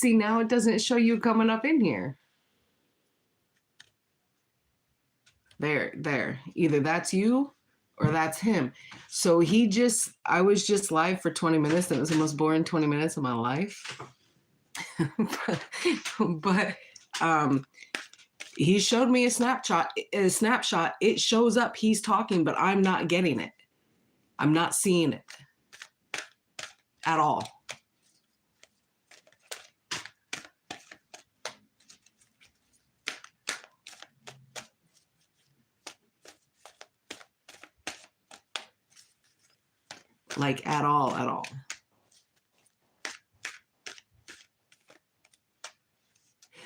See, now it doesn't show you coming up in here. There. Either that's you or that's him. So I was just live for 20 minutes. It was the most boring 20 minutes of my life. but he showed me a snapshot. It shows up, he's talking, but I'm not getting it. I'm not seeing it at all. Like at all.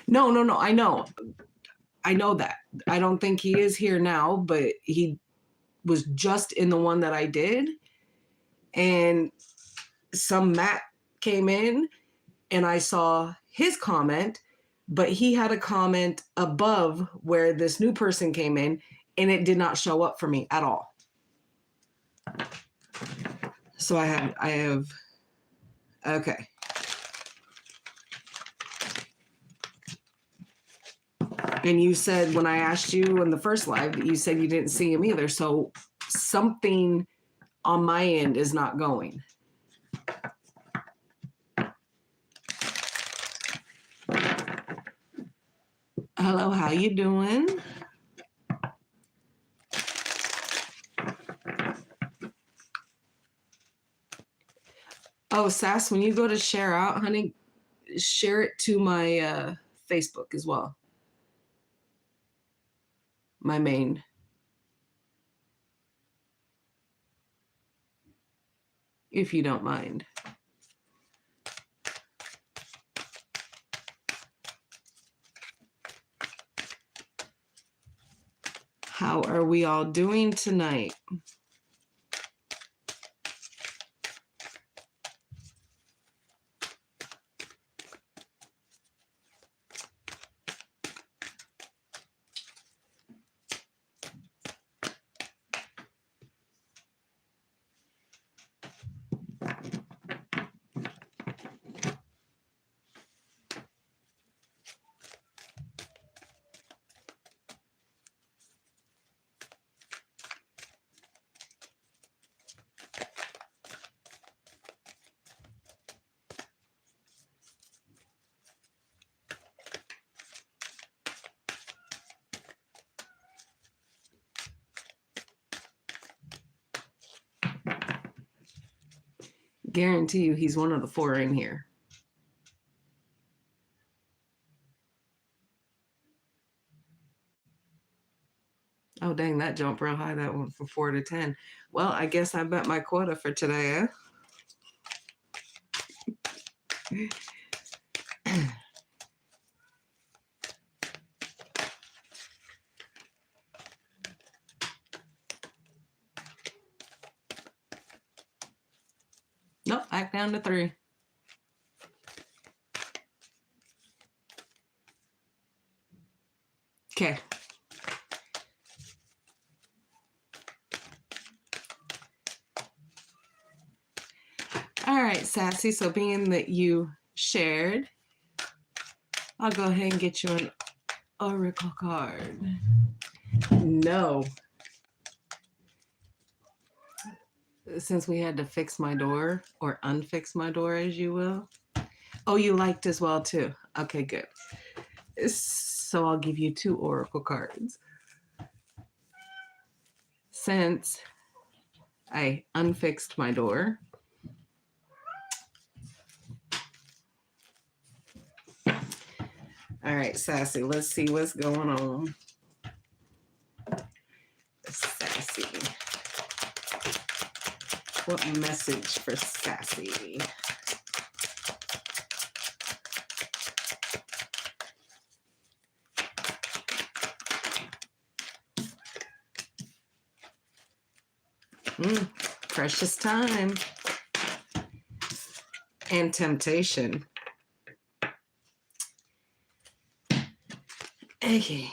No, I know that. I don't think he is here now, but he was just in the one that I did. And some Matt came in and I saw his comment, but he had a comment above where this new person came in and it did not show up for me at all. So I have, okay. And you said when I asked you in the first live that you said you didn't see him either. So something on my end is not going. Hello, how you doing? Oh, Sass, when you go to share out, honey, share it to my Facebook as well. My main. If you don't mind. How are we all doing tonight? Guarantee you he's one of the 4 in here. Oh, dang, that jumped real high. That went from 4 to 10. Well, I guess I bet my quota for today, Nope, back down to 3. Okay. All right, Sassy. So being that you shared, I'll go ahead and get you an oracle card. No. Since we had to fix my door, or unfix my door, as you will. Oh, you liked as well, too. Okay, good. So I'll give you 2 oracle cards. Since I unfixed my door, all right, Sassy, let's see what's going on. Sassy. What message for Sassy? Precious time. And temptation. Okay.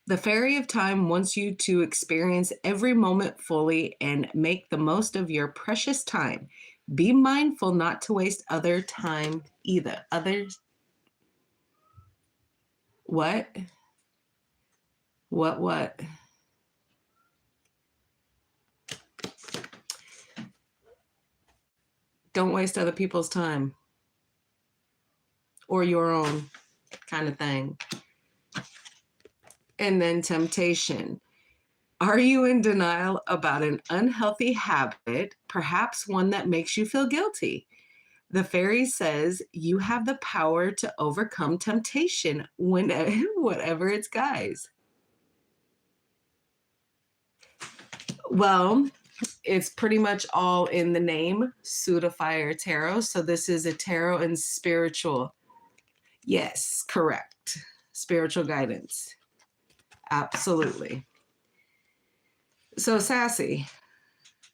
The Fairy of Time wants you to experience every moment fully and make the most of your precious time. Be mindful not to waste other time either. Others, what? What? Don't waste other people's time or your own, kind of thing. And then temptation. Are you in denial about an unhealthy habit, perhaps one that makes you feel guilty? The fairy says you have the power to overcome temptation when whatever its guise. Well, it's pretty much all in the name, Sudafire Tarot. So this is a tarot and spiritual. Yes, correct. Spiritual guidance. Absolutely. So Sassy,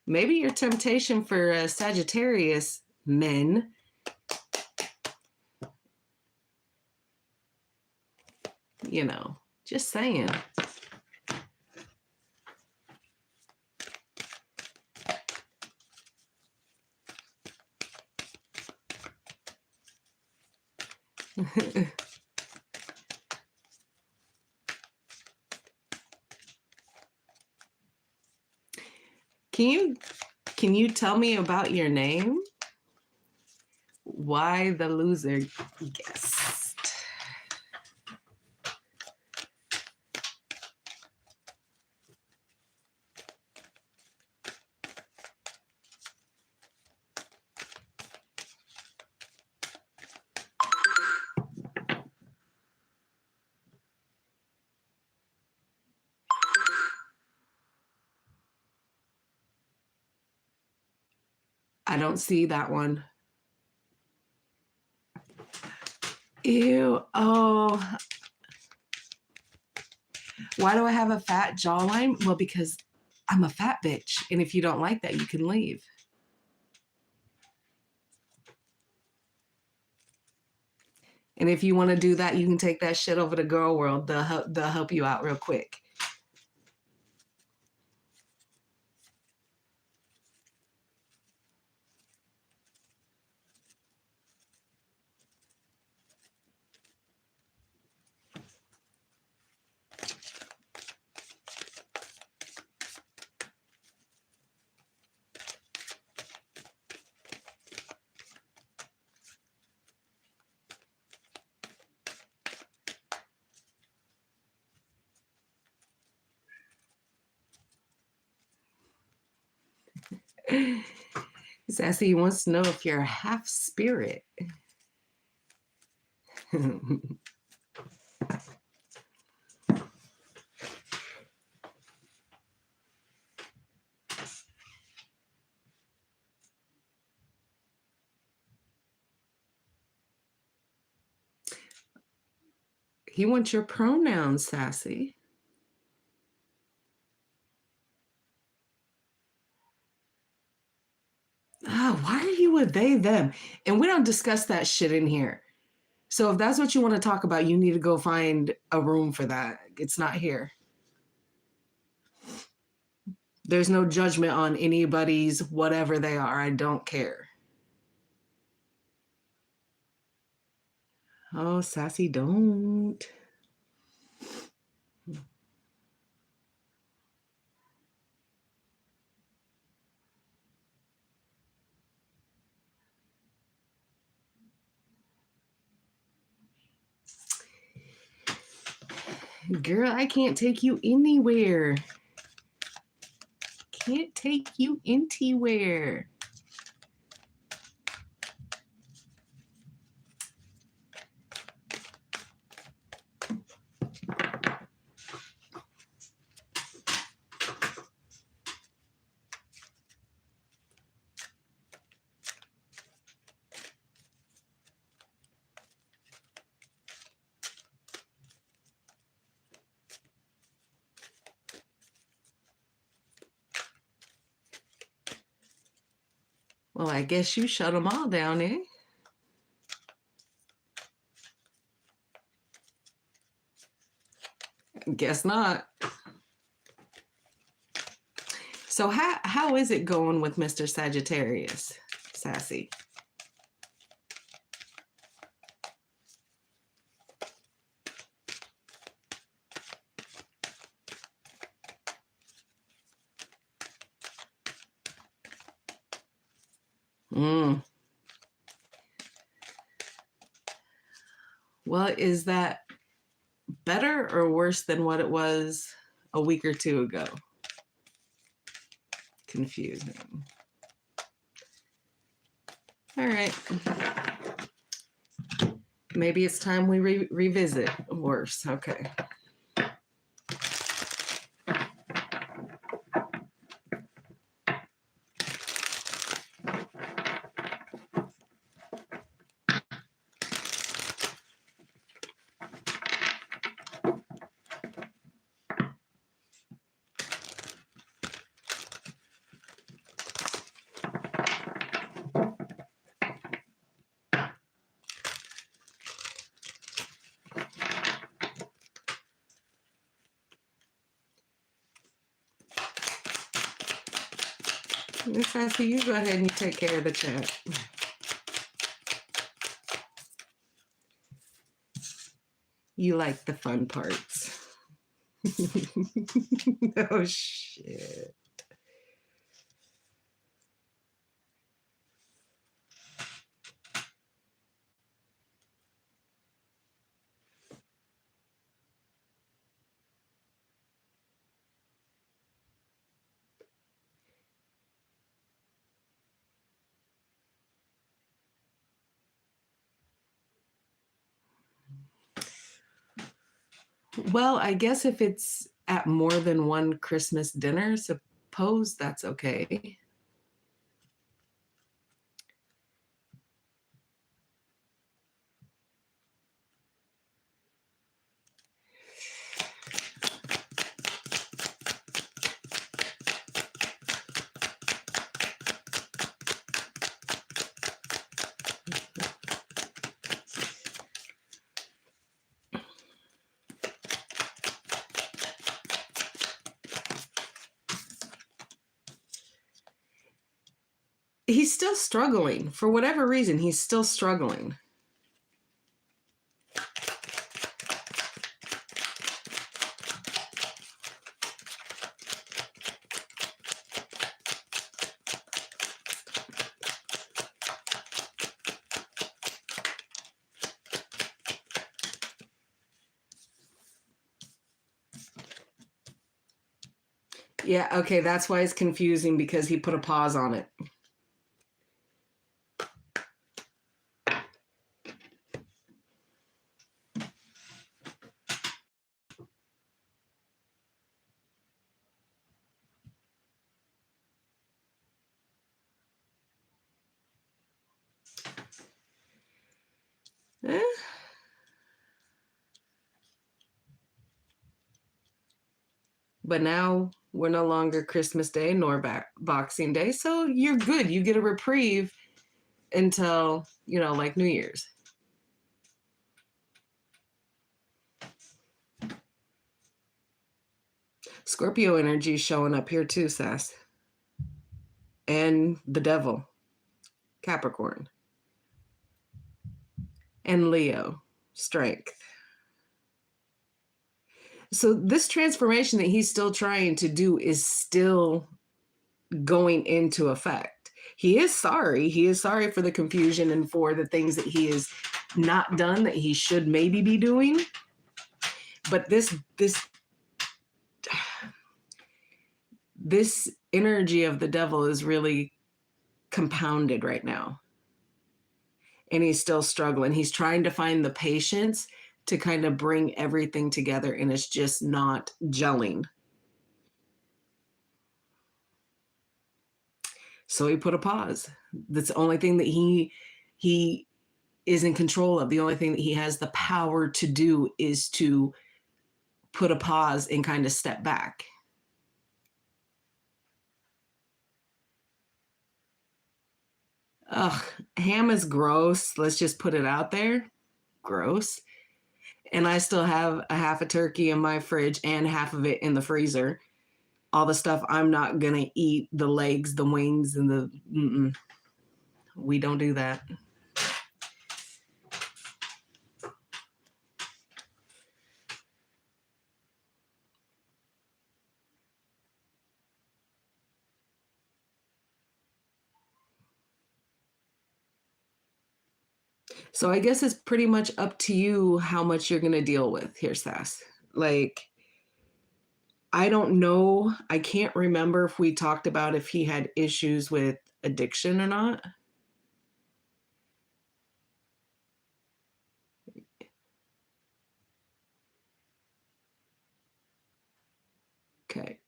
maybe your temptation for Sagittarius men just saying. Can you tell me about your name? Why the loser guessed? I don't see that one. Ew. Oh. Why do I have a fat jawline? Well, because I'm a fat bitch. And if you don't like that, you can leave. And if you want to do that, you can take that shit over to Girl World. They'll help you out real quick. Sassy wants to know if you're half spirit. He wants your pronouns, Sassy. Why are you with they, them? And we don't discuss that shit in here. So if that's what you want to talk about, you need to go find a room for that. It's not here. There's no judgment on anybody's whatever they are. I don't care. Oh, Sassy, don't. Girl, I can't take you anywhere. Can't take you anywhere. Well, I guess you shut them all down, eh? Guess not. So how is it going with Mr. Sagittarius? Sassy. Mm. Well, is that better or worse than what it was a week or two ago? Confusing. All right. Maybe it's time we revisit worse. Okay. Miss Sassy, you go ahead and you take care of the chat. You like the fun parts. Oh, shit. Well, I guess if it's at more than one Christmas dinner, suppose that's okay. He's still struggling. For whatever reason, he's still struggling. Yeah, okay, that's why it's confusing, because he put a pause on it. Eh? But now we're no longer Christmas Day nor Boxing Day, so you're good. You get a reprieve until, like New Year's. Scorpio energy is showing up here too, Sass. And the devil, Capricorn. And Leo, strength. So this transformation that he's still trying to do is still going into effect. He is sorry. He is sorry for the confusion and for the things that he has not done that he should maybe be doing. But this energy of the devil is really compounded right now. And he's still struggling. He's trying to find the patience to kind of bring everything together, and it's just not gelling. So he put a pause. That's the only thing that he is in control of. The only thing that he has the power to do is to put a pause and kind of step back. Ugh, ham is gross. Let's just put it out there. Gross. And I still have a half a turkey in my fridge and half of it in the freezer. All the stuff I'm not going to eat, the legs, the wings, and the We don't do that. So I guess it's pretty much up to you how much you're going to deal with here, Sass. Like, I don't know. I can't remember if we talked about if he had issues with addiction or not. Okay.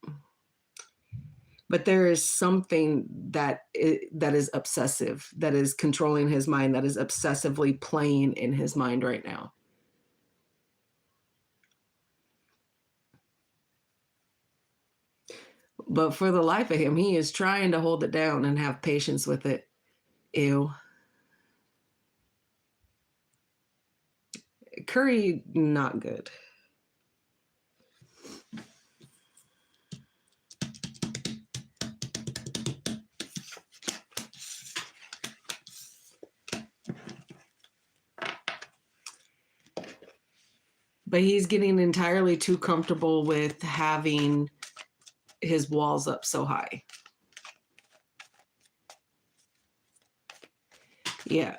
But there is something that is obsessive, that is controlling his mind, that is obsessively playing in his mind right now. But for the life of him, he is trying to hold it down and have patience with it. Ew. Curry, not good. But he's getting entirely too comfortable with having his walls up so high. Yeah.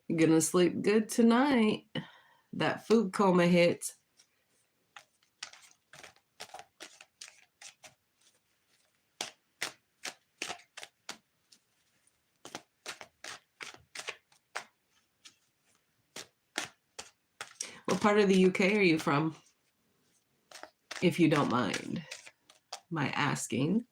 You're gonna sleep good tonight. That food coma hits. What part of the UK are you from? If you don't mind my asking.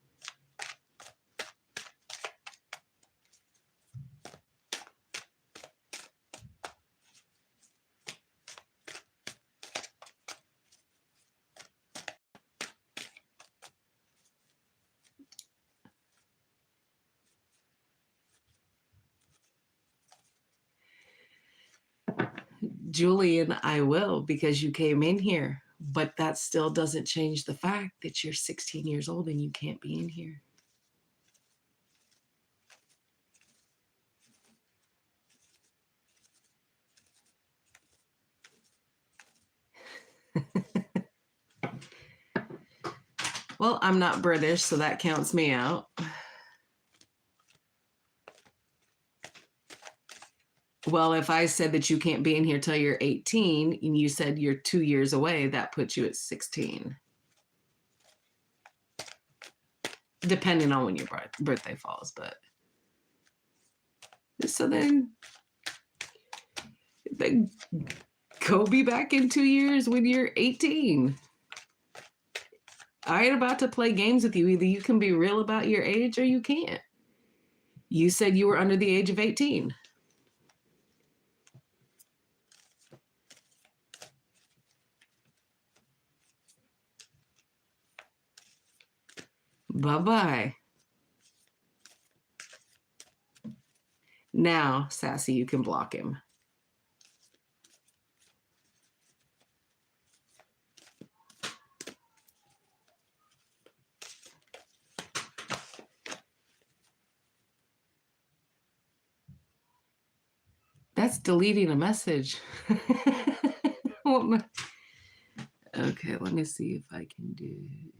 Julian, I will, because you came in here. But that still doesn't change the fact that you're 16 years old and you can't be in here. Well, I'm not British, so that counts me out. Well, if I said that you can't be in here till you're 18 and you said you're 2 years away, that puts you at 16. Depending on when your birthday falls, but so then go be back in 2 years when you're 18. I ain't about to play games with you. Either you can be real about your age or you can't. You said you were under the age of 18. Bye-bye. Now, Sassy, you can block him. That's deleting a message. Okay, let me see if I can do it.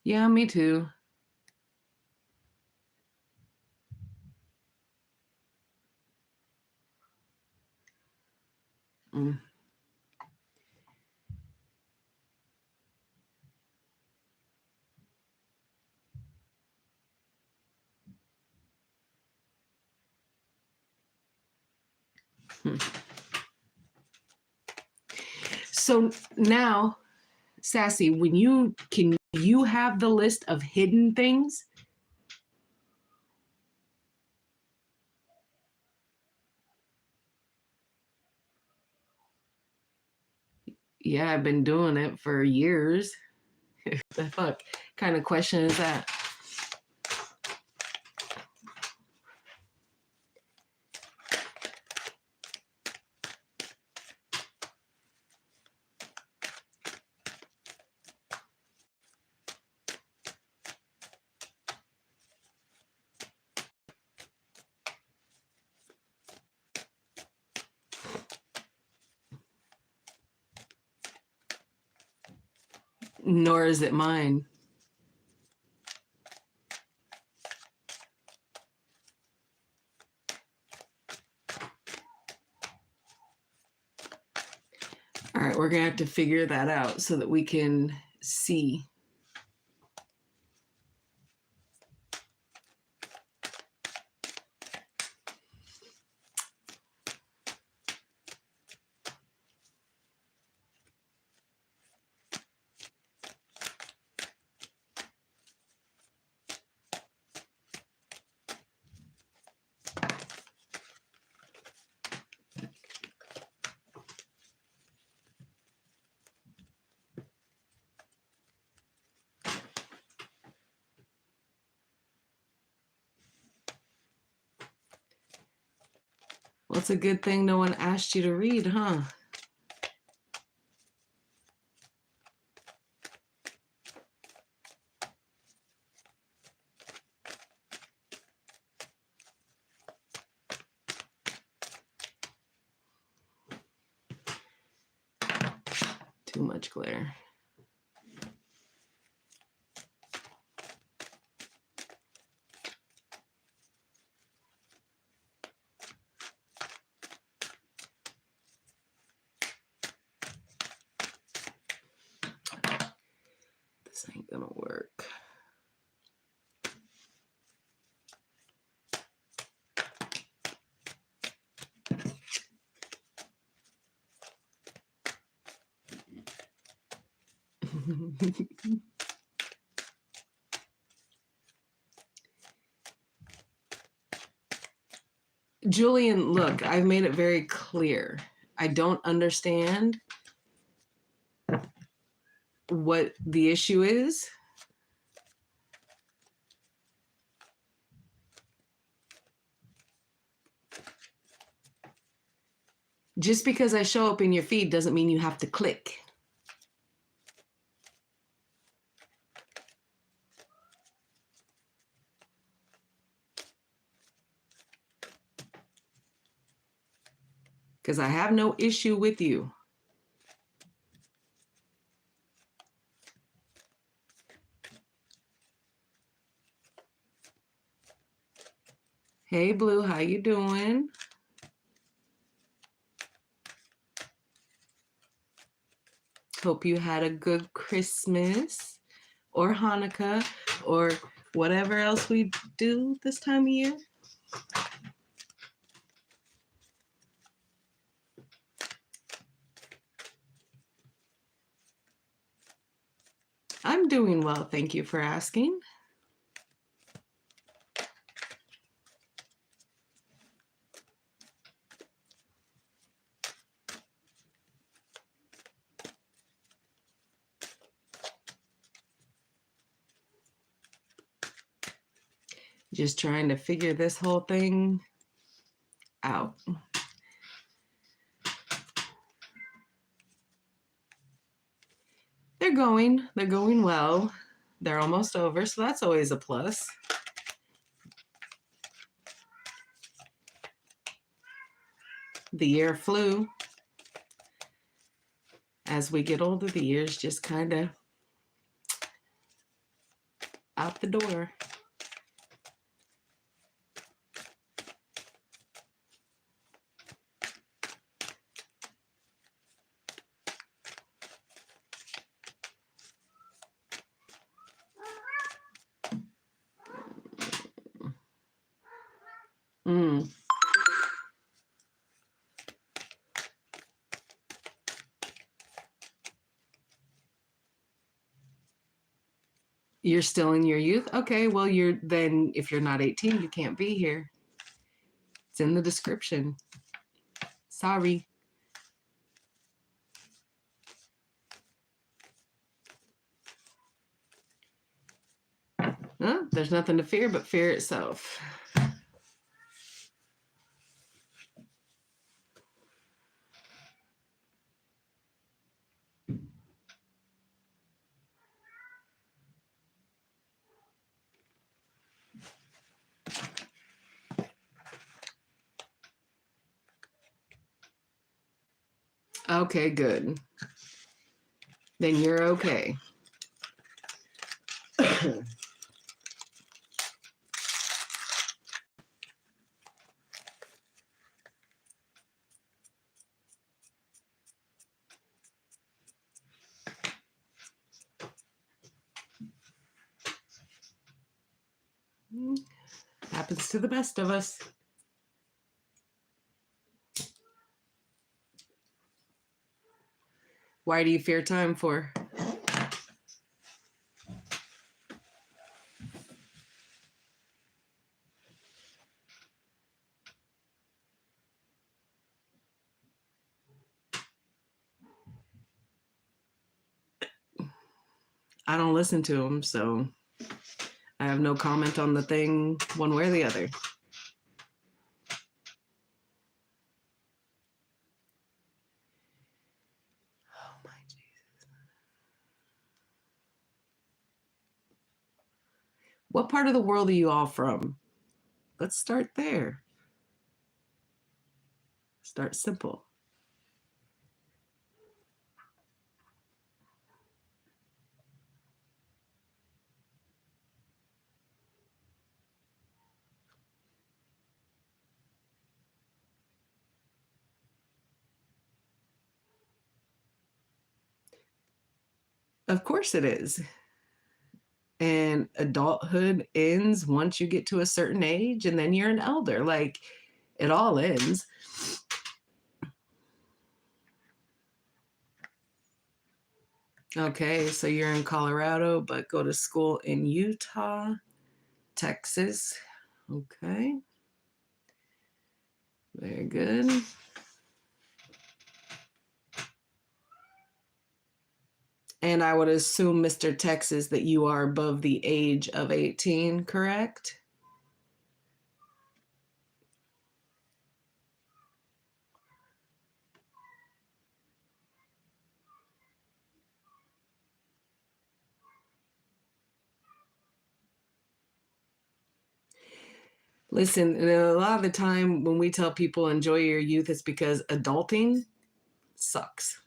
Yeah, me too. Mm. So now, Sassy, when you have the list of hidden things? Yeah, I've been doing it for years. The fuck kind of question is that? Nor is it mine. All right, we're gonna have to figure that out so that we can see. Well, it's a good thing no one asked you to read, huh? Too much glare. This ain't gonna work. Julian, look, I've made it very clear. I don't understand what the issue is. Just because I show up in your feed doesn't mean you have to click. Because I have no issue with you. Hey, Blue, how you doing? Hope you had a good Christmas or Hanukkah or whatever else we do this time of year. I'm doing well, thank you for asking. Just trying to figure this whole thing out. They're going well. They're almost over, so that's always a plus. The year flew. As we get older, the years just kind of out the door. Mm. You're still in your youth? Okay, well, if you're not 18, you can't be here. It's in the description. Sorry. There's nothing to fear but fear itself. Okay, good. Then you're okay. Happens to the best of us. Why do you fear time for? I don't listen to him, so I have no comment on the thing one way or the other. Oh my Jesus. What part of the world are you all from? Let's start there. Start simple. Of course it is. And adulthood ends once you get to a certain age, and then you're an elder. Like, it all ends. Okay, so you're in Colorado, but go to school in Utah, Texas. Okay. Very good. And I would assume, Mr. Texas, that you are above the age of 18, correct? Listen, a lot of the time when we tell people enjoy your youth, it's because adulting sucks.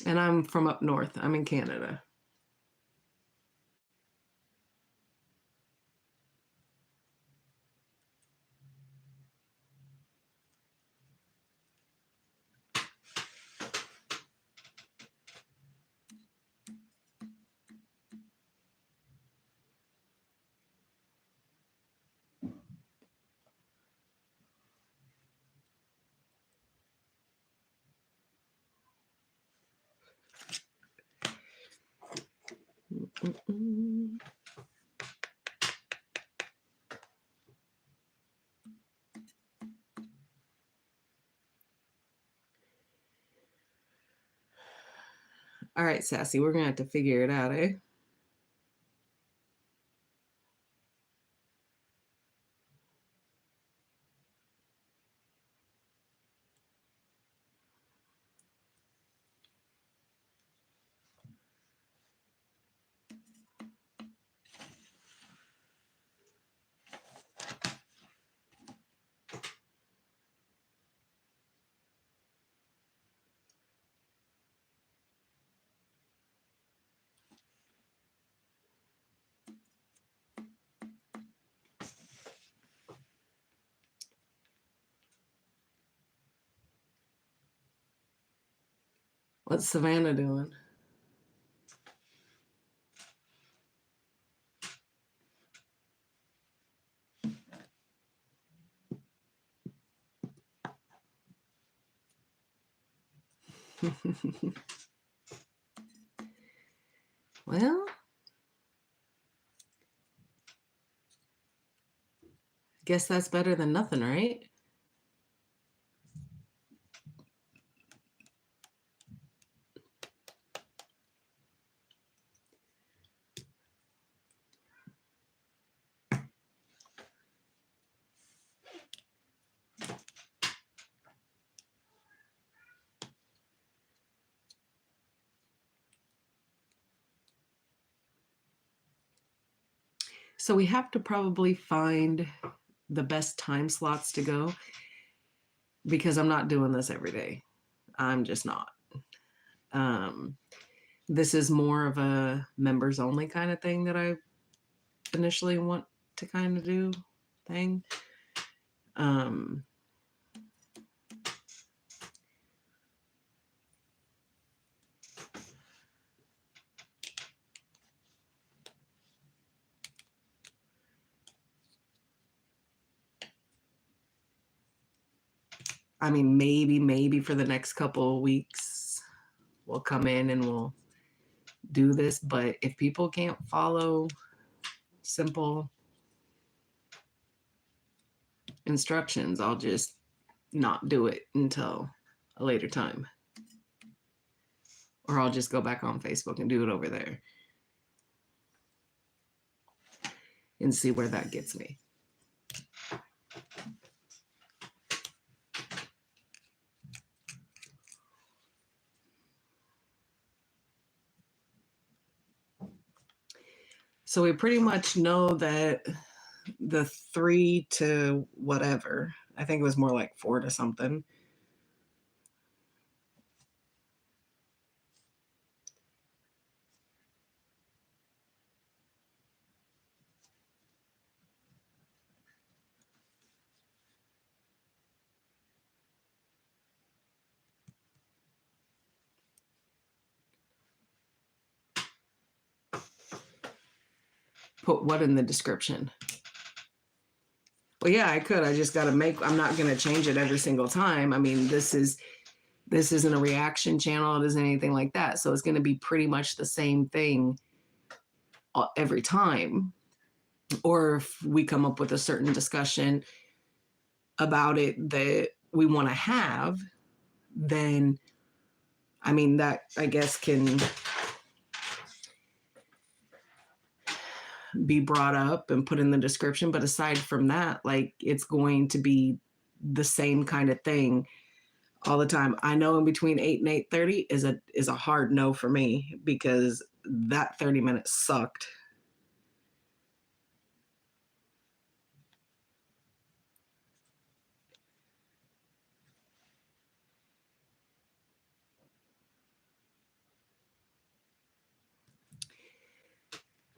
And I'm from up north. I'm in Canada. Mm-mm. All right, Sassy, we're going to have to figure it out, eh? What's Savannah doing? Well, guess that's better than nothing, right? So we have to probably find the best time slots to go because I'm not doing this every day. I'm just not. Um, this is more of a members only kind of thing that I initially want to kind of do thing. Um, I mean, maybe for the next couple of weeks, we'll come in and we'll do this. But if people can't follow simple instructions, I'll just not do it until a later time. Or I'll just go back on Facebook and do it over there and see where that gets me. So we pretty much know that the 3 to whatever, I think it was more like 4 to something. Put what in the description? Well, yeah, I could. I just got to I'm not going to change it every single time. I mean, this isn't a reaction channel. It isn't anything like that. So it's going to be pretty much the same thing every time. Or if we come up with a certain discussion about it that we want to have, then I mean, that I guess can be brought up and put in the description. But aside from that, like, it's going to be the same kind of thing all the time. I know in between 8 and 8:30 is a hard no for me because that 30 minutes sucked.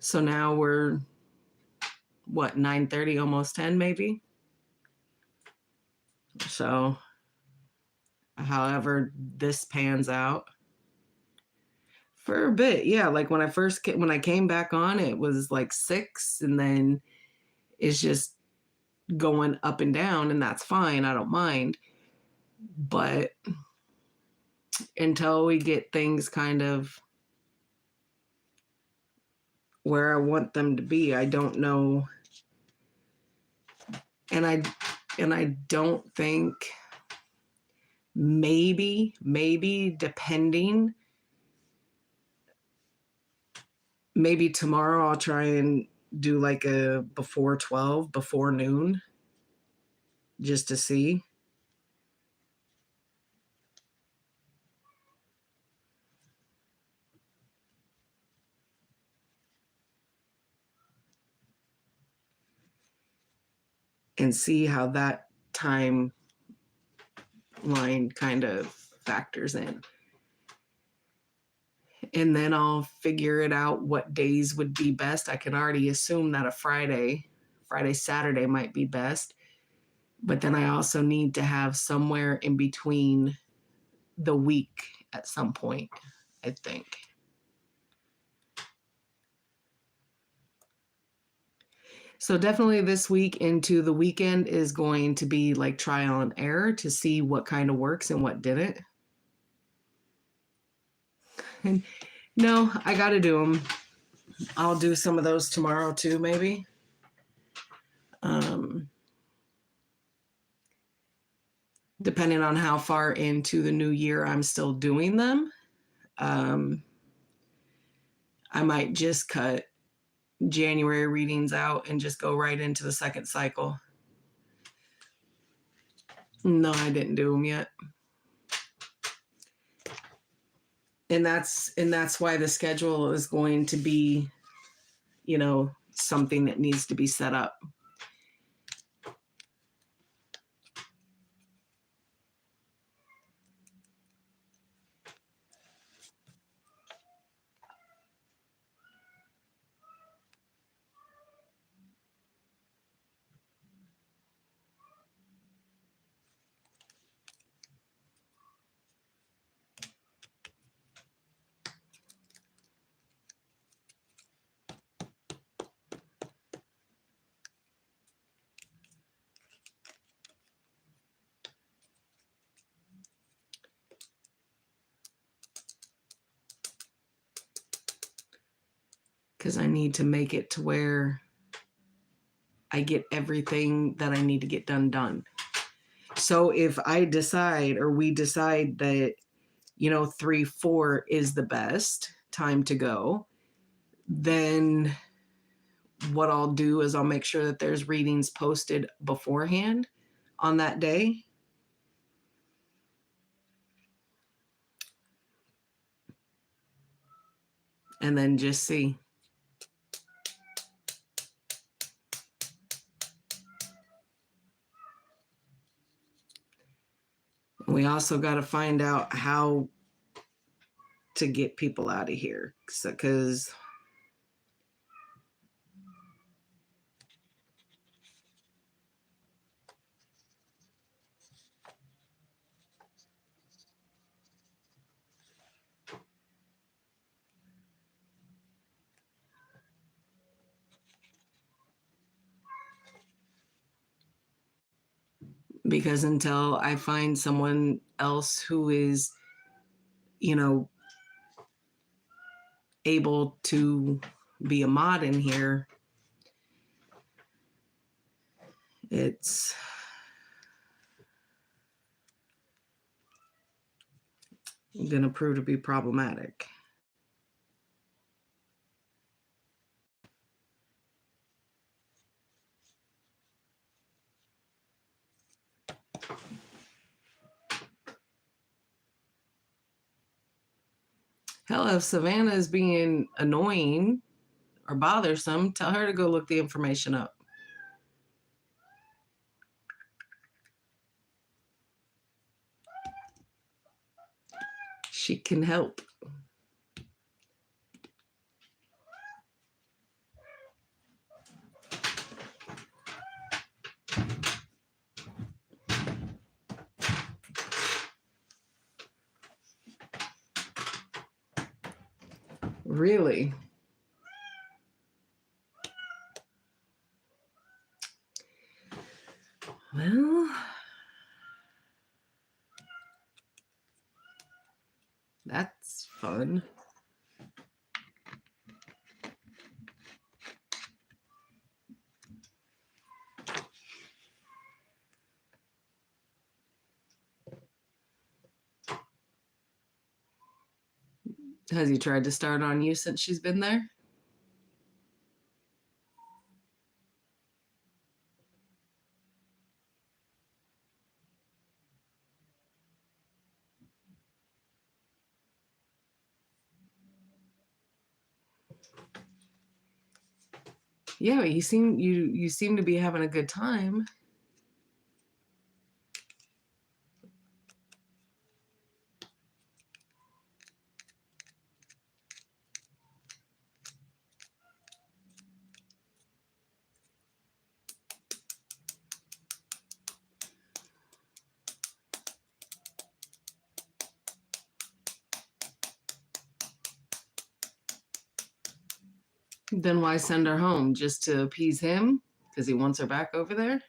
So now we're what, 9:30, almost 10 maybe. So however this pans out for a bit. Yeah, like when I came back on, it was like 6, and then it's just going up and down, and that's fine. I don't mind. But until we get things kind of where I want them to be, I don't know. And I don't think, maybe depending, maybe tomorrow I'll try and do like a before 12, before noon, just to see. And see how that time line kind of factors in. And then I'll figure it out what days would be best. I can already assume that a Friday, Saturday might be best. But then I also need to have somewhere in between the week at some point, I think. So definitely this week into the weekend is going to be like trial and error to see what kind of works and what didn't. And no, I got to do them. I'll do some of those tomorrow too, maybe. Depending on how far into the new year I'm still doing them. I might just cut January readings out and just go right into the second cycle. No, I didn't do them yet. And that's why the schedule is going to be, something that needs to be set up. Because I need to make it to where I get everything that I need to get done. So if I decide, or we decide that, 3-4 is the best time to go, then what I'll do is I'll make sure that there's readings posted beforehand on that day. And then just see. We also got to find out how to get people out of here. Because until I find someone else who is, able to be a mod in here, it's going to prove to be problematic. Hell, if Savannah is being annoying or bothersome, tell her to go look the information up. She can help. Really? Well, that's fun. Has he tried to start on you since she's been there? Yeah, you seem to be having a good time. Then why send her home? Just to appease him? Because he wants her back over there?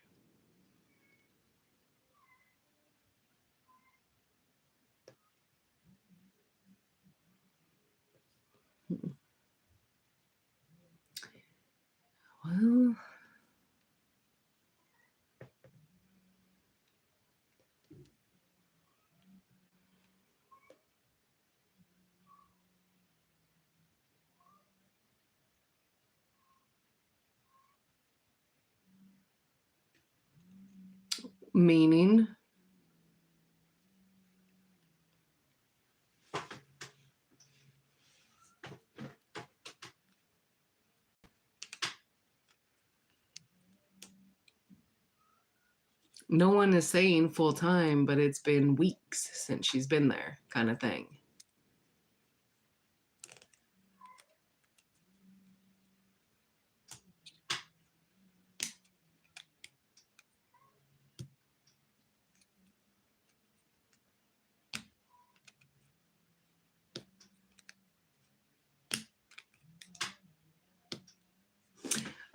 Well, meaning? No one is saying full time, but it's been weeks since she's been there, kind of thing.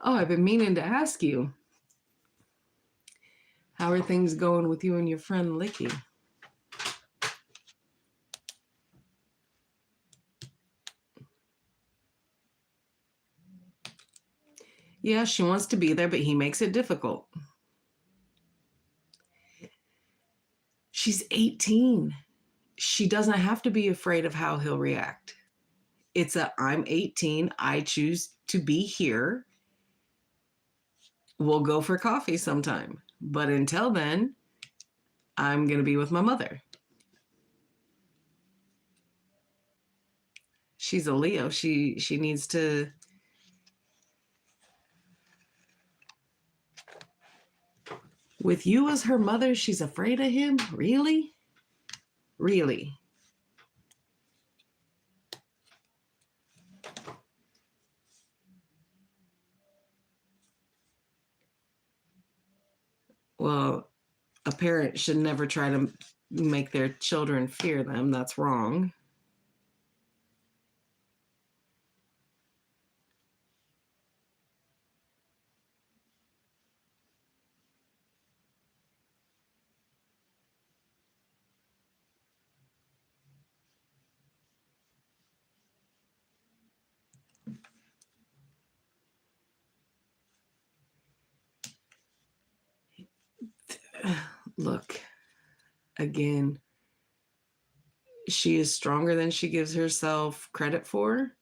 Oh, I've been meaning to ask you, how are things going with you and your friend Licky? Yeah, she wants to be there, but he makes it difficult. She's 18. She doesn't have to be afraid of how he'll react. It's a I'm 18, I choose to be here. We'll go for coffee sometime. But until then, I'm going to be with my mother. She's a Leo. She needs to. With you as her mother, she's afraid of him? Really? Really? Well, a parent should never try to make their children fear them. That's wrong. Look, again, she is stronger than she gives herself credit for.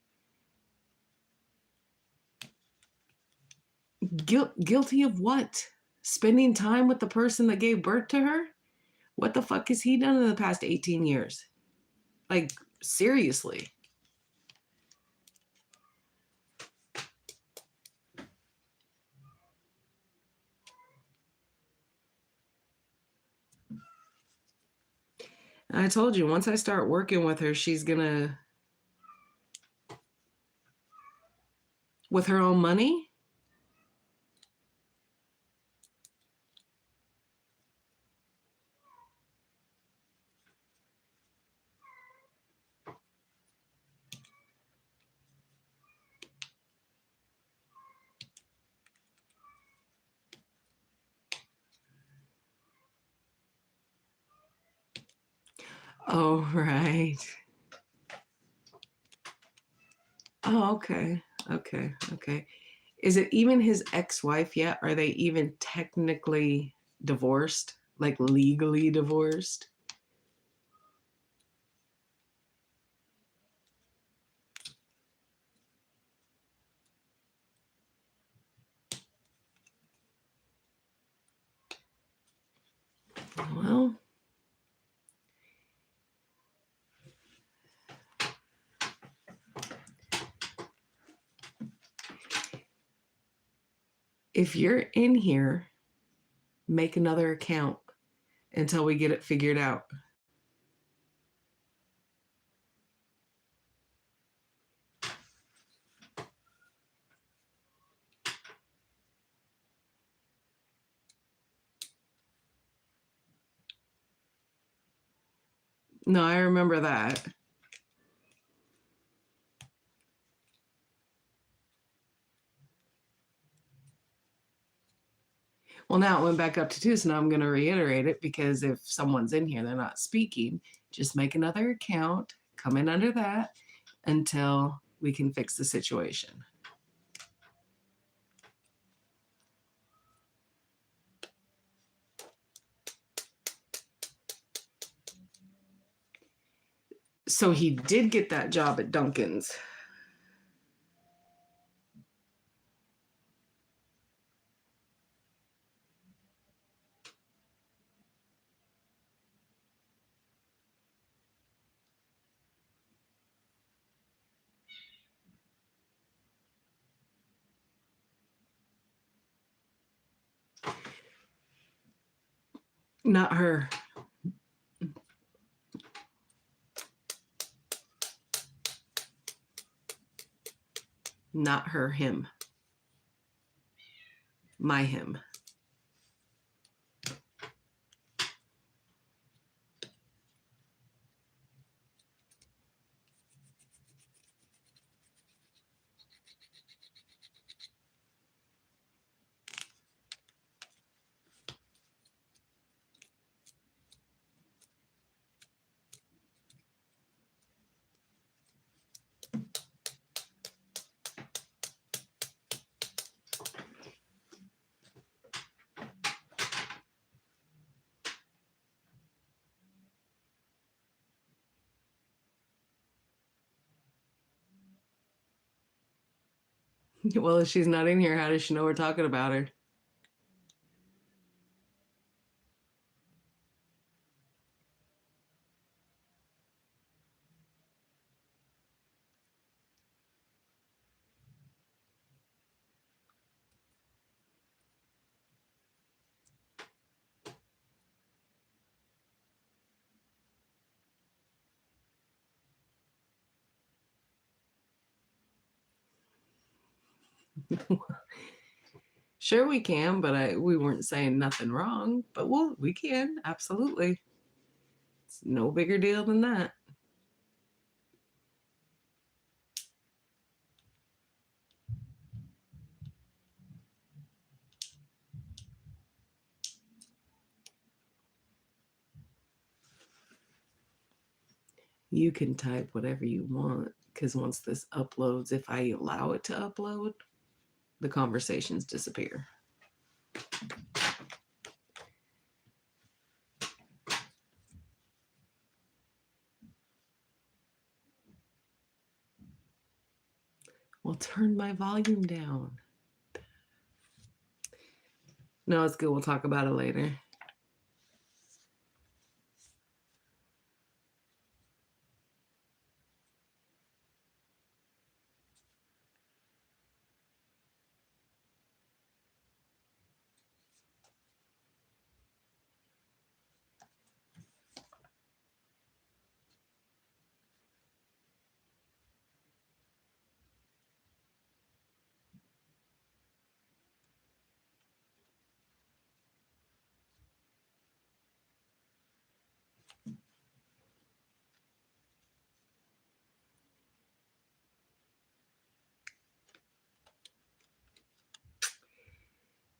Guilty of what? Spending time with the person that gave birth to her? What the fuck has he done in the past 18 years? Like, seriously. I told you, once I start working with her, she's gonna, with her own money. Oh, right. Oh, okay. Okay. Okay. Is it even his ex wife yet? Are they even technically divorced? Like legally divorced? Well, if you're in here, make another account until we get it figured out. No, I remember that. Well, now it went back up to two, so now I'm going to reiterate it because if someone's in here, they're not speaking, just make another account, come in under that until we can fix the situation. So he did get that job at Duncan's. Not her. Not her, him. My him. Well, if she's not in here, how does she know we're talking about her? Sure, we can, but we weren't saying nothing wrong. But we can, absolutely. It's no bigger deal than that. You can type whatever you want because once this uploads, if I allow it to upload, the conversations disappear. Well, turn my volume down. No, it's good. We'll talk about it later.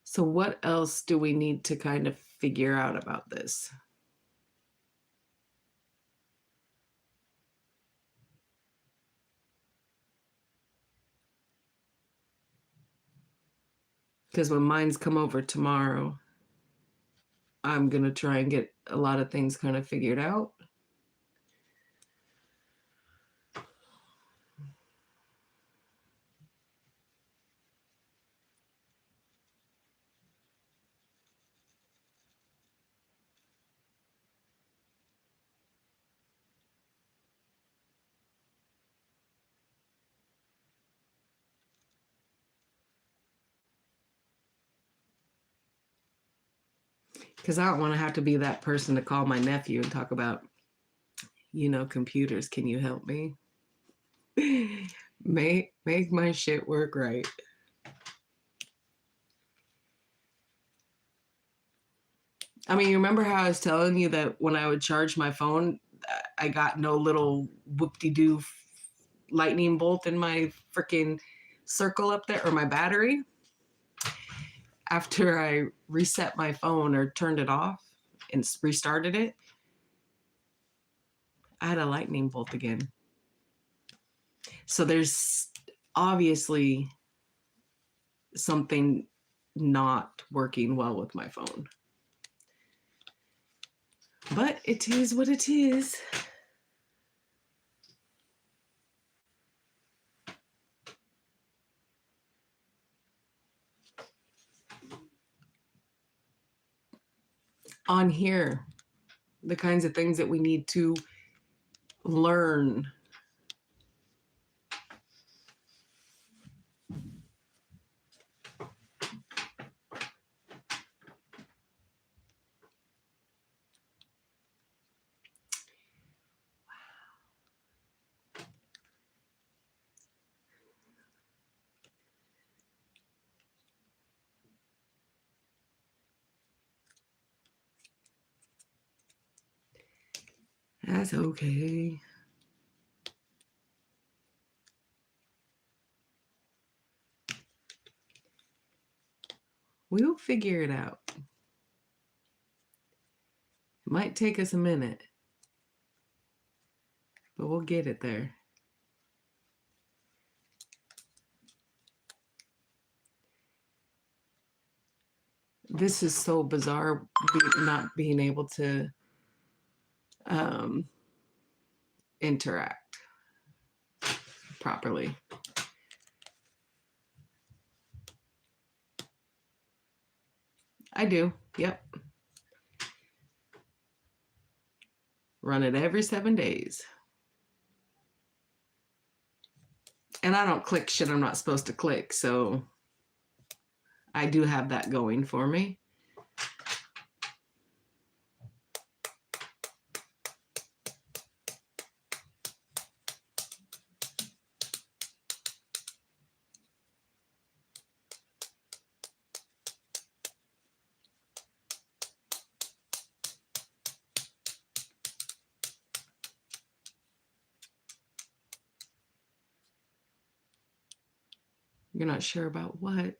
So, what else do we need to kind of figure out about this? Because when mines come over tomorrow, I'm going to try and get a lot of things kind of figured out. Because I don't want to have to be that person to call my nephew and talk about, computers. Can you help me? make my shit work right. I mean, you remember how I was telling you that when I would charge my phone, I got no little whoop-de-doo lightning bolt in my freaking circle up there, or my battery? After I reset my phone or turned it off and restarted it, I had a lightning bolt again. So there's obviously something not working well with my phone. But it is what it is. On here, the kinds of things that we need to learn. That's okay. We'll figure it out. It might take us a minute, but we'll get it there. This is so bizarre, not being able to interact properly. I do. Yep. Run it every 7 days. And I don't click shit I'm not supposed to click, so I do have that going for me. You're not sure about what?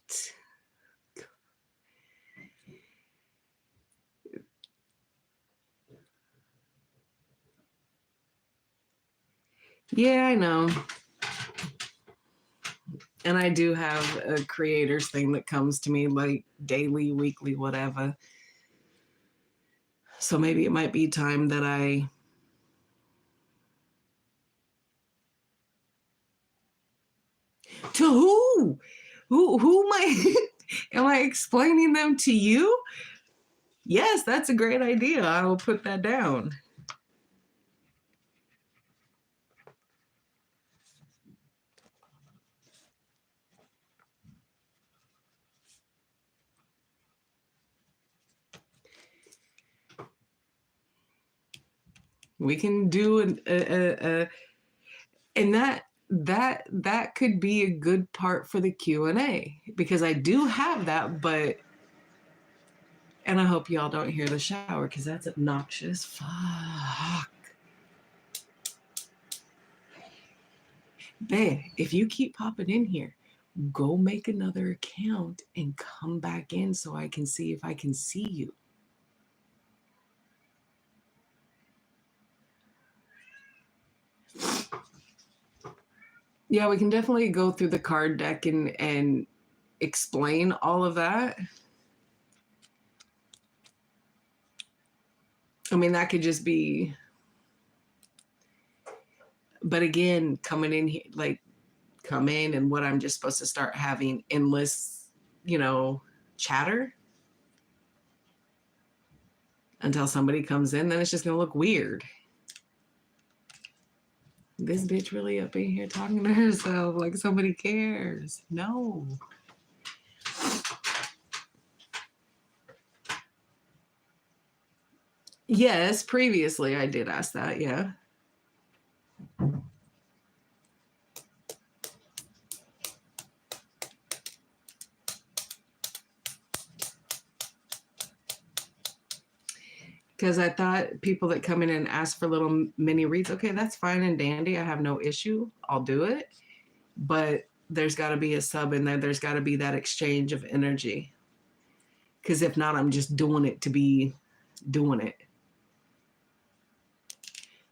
Yeah, I know. And I do have a creators thing that comes to me like daily, weekly, whatever. So maybe it might be time that I to who? Who am I am I explaining them to you? Yes, that's a great idea. I will put that down. We can do and that could be a good part for the Q&A because I do have that, but and I hope y'all don't hear the shower because that's obnoxious. Fuck. Babe, if you keep popping in here, go make another account and come back in so I can see if I can see you. Yeah, we can definitely go through the card deck and explain all of that. I mean, that could just be, but again, coming in here, like come in and what I'm just supposed to start having endless, chatter until somebody comes in, then it's just gonna look weird. This bitch really up in here talking to herself like somebody cares. No. Yes, previously I did ask that, yeah. Because I thought people that come in and ask for little mini reads, okay, that's fine and dandy. I have no issue. I'll do it. But there's got to be a sub in there. There's got to be that exchange of energy. Because if not, I'm just doing it to be doing it.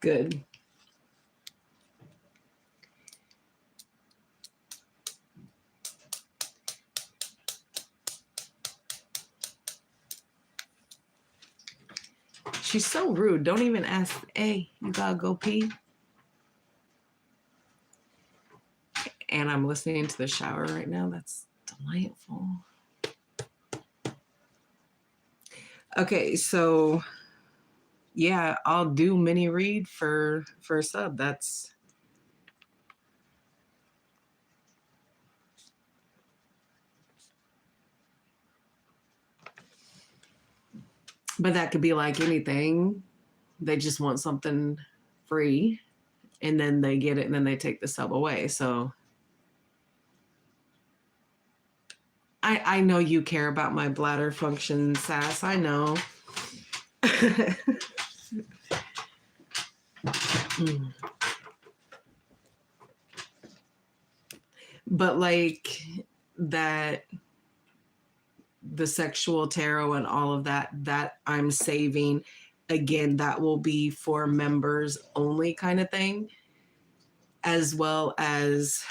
Good. She's so rude. Don't even ask, hey, you gotta go pee? And I'm listening to the shower right now. That's delightful. Okay, so yeah, I'll do mini read for a sub. That's but that could be like anything. They just want something free and then they get it and then they take the sub away. So I know you care about my bladder function, Sass. I know. Mm. But like that, the sexual tarot and all of that, that I'm saving. Again, that will be for members only kind of thing, as well as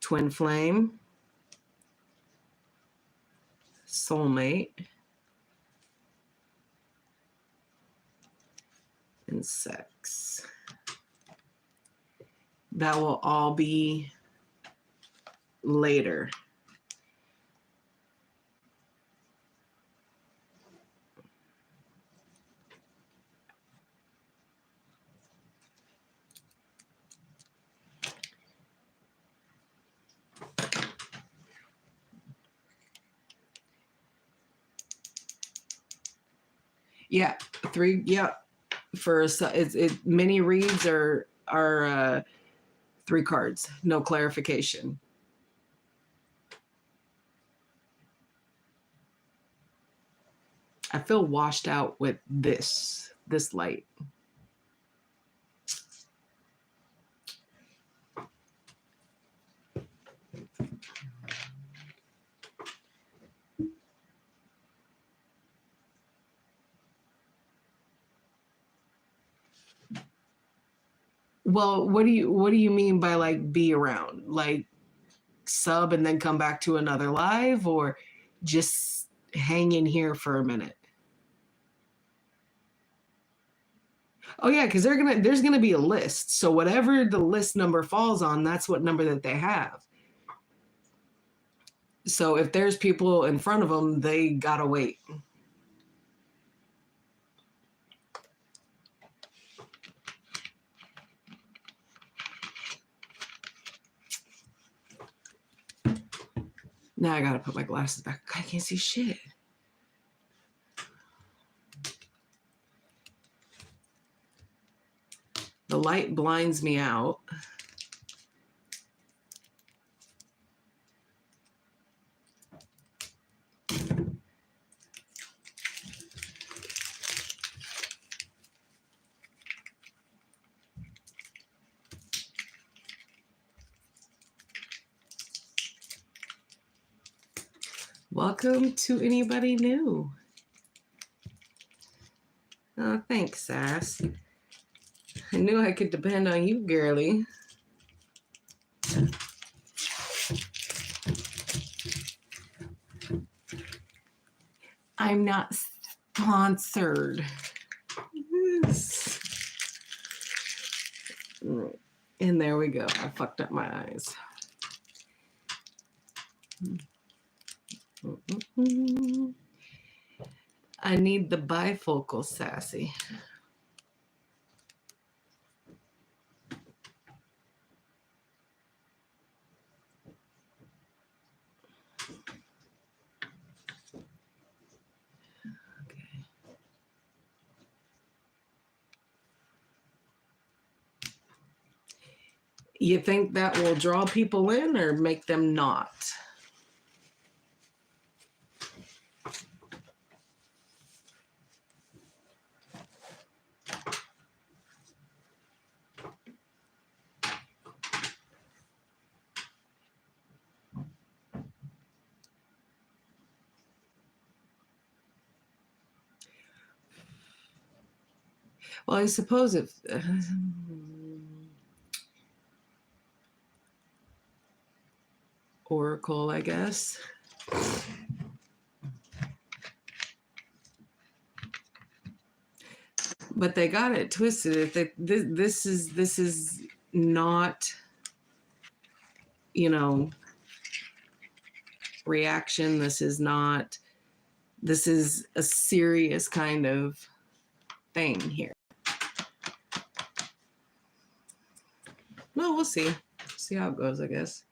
twin flame, soulmate, and sex. That will all be later. Yeah, 3. Yeah, for mini reads are 3 cards, no clarification. I feel washed out with this light. Well, what do you mean by like be around? Like sub and then come back to another live, or just hang in here for a minute? Oh yeah, because there's gonna be a list. So whatever the list number falls on, that's what number that they have. So if there's people in front of them, they gotta wait. Now I gotta put my glasses back. I can't see shit. The light blinds me out. Welcome to anybody new. Oh, thanks, Sass. I knew I could depend on you, girly. I'm not sponsored. And there we go. I fucked up my eyes. I need the bifocal, Sassy. Okay. You think that will draw people in or make them not? Well, I suppose if Oracle, I guess. But they got it twisted. This is not, reaction. This is a serious kind of thing here. No, we'll see. See how it goes, I guess.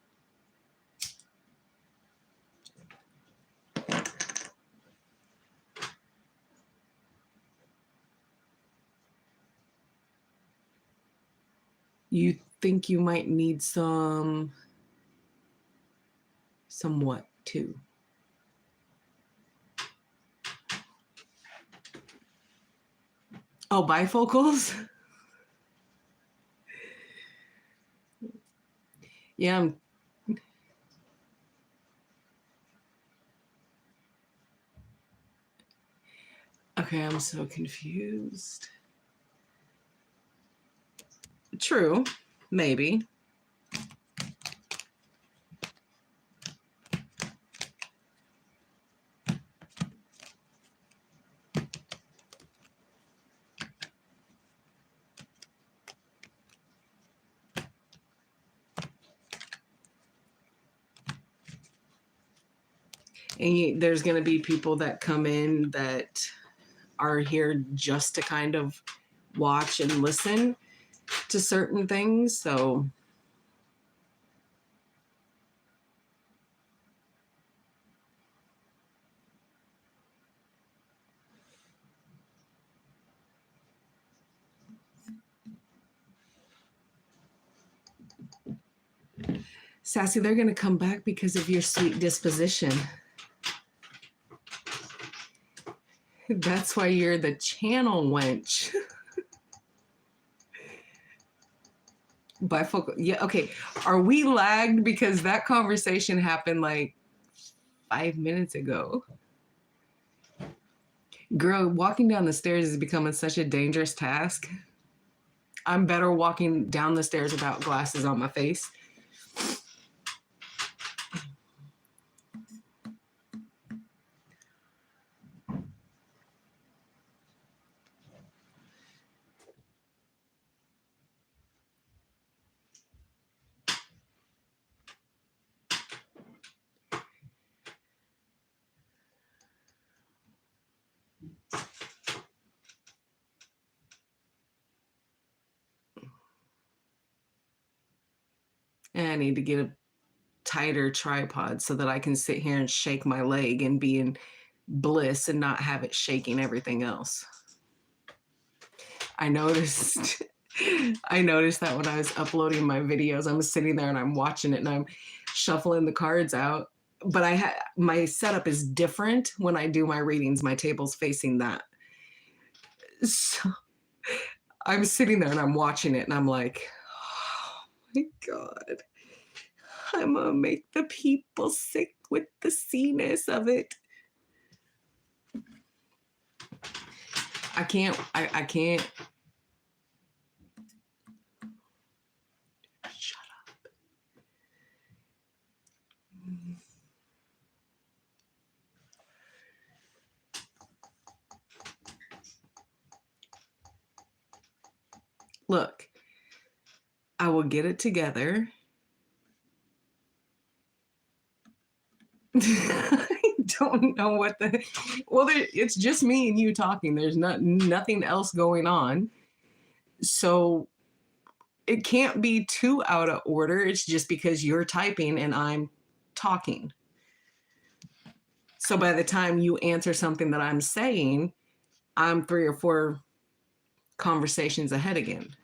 You think you might need some somewhat too. Oh, bifocals? Yeah, okay, I'm so confused. True, maybe. And there's going to be people that come in that are here just to kind of watch and listen to certain things. So, Sassy, they're going to come back because of your sweet disposition. That's why you're the channel wench. Bifocal. Yeah, okay. Are we lagged because that conversation happened like 5 minutes ago? Girl, walking down the stairs is becoming such a dangerous task. I'm better walking down the stairs without glasses on my face. And I need to get a tighter tripod so that I can sit here and shake my leg and be in bliss and not have it shaking everything else. I noticed that when I was uploading my videos, I'm sitting there and I'm watching it and I'm shuffling the cards out. But my setup is different when I do my readings. My table's facing that. So I'm sitting there and I'm watching it and I'm like, oh my God, I'm gonna make the people sick with the C-ness of it. I can't. Shut up. Look, I will get it together. I don't know what it's just me and you talking. There's nothing else going on. So it can't be too out of order. It's just because you're typing and I'm talking. So by the time you answer something that I'm saying, I'm 3 or 4 conversations ahead again.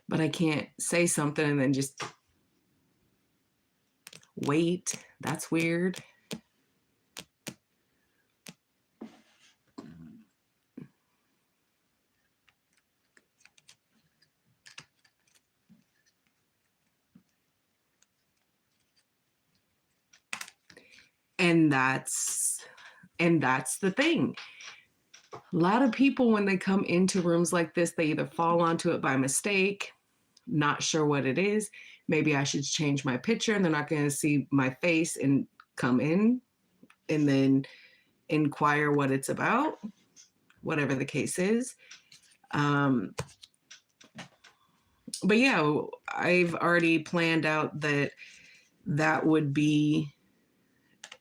But I can't say something and then just wait. That's weird. And that's the thing. A lot of people, when they come into rooms like this, they either fall onto it by mistake, not sure what it is. Maybe I should change my picture and they're not going to see my face and come in and then inquire what it's about, whatever the case is. But yeah, I've already planned out that would be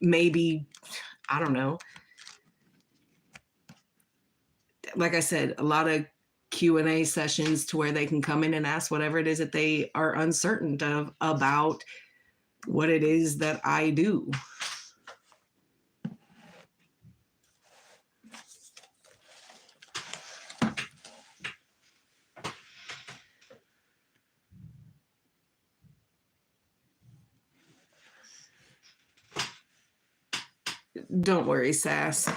maybe, I don't know. Like I said, a lot of Q&A sessions to where they can come in and ask whatever it is that they are uncertain of about what it is that I do. Don't worry, Sass.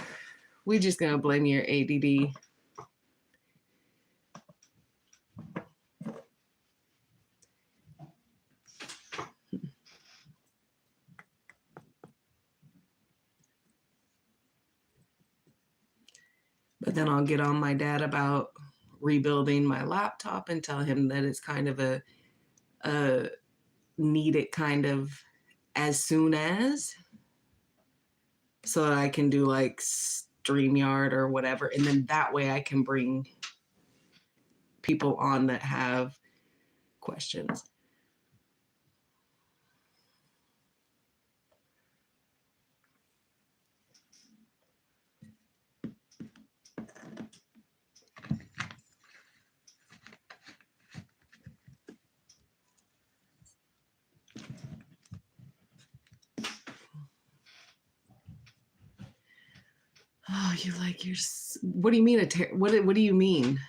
We just gonna blame your ADD. But then I'll get on my dad about rebuilding my laptop and tell him that it's kind of a need it kind of as soon as, so that I can do like StreamYard or whatever. And then that way I can bring people on that have questions. Oh, you like your, what do you mean? What do you mean?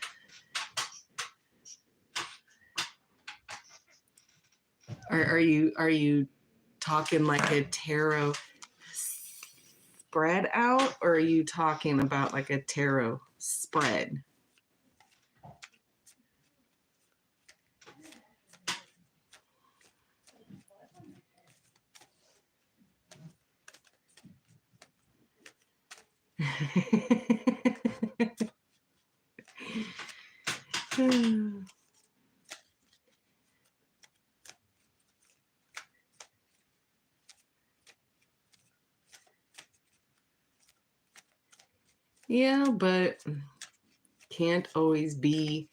Are you talking like a tarot spread out, or are you talking about like a tarot spread? Yeah, but can't always be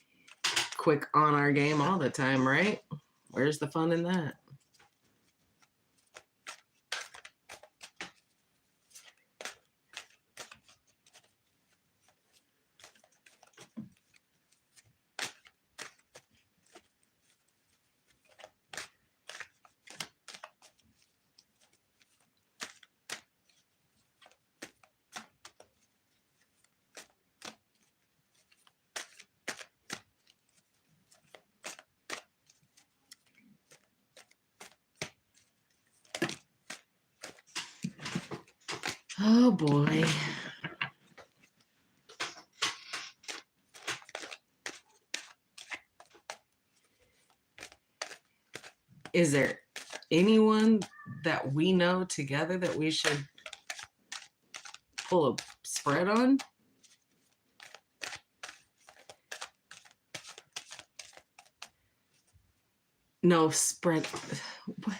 quick on our game all the time, right? Where's the fun in that? Oh boy. Is there anyone that we know together that we should pull a spread on? No, spread. What?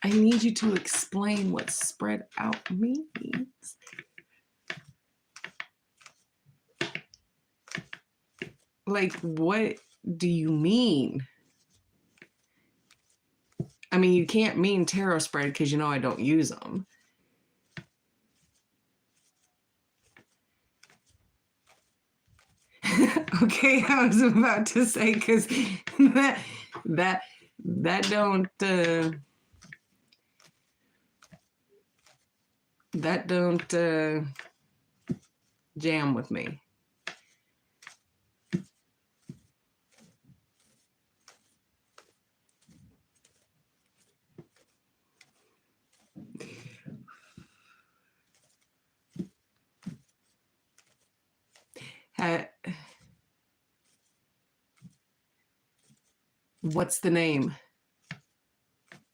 I need you to explain what spread out means. Like, what do you mean? I mean, you can't mean tarot spread because you know I don't use them. Okay, I was about to say because that don't jam with me. What's the name?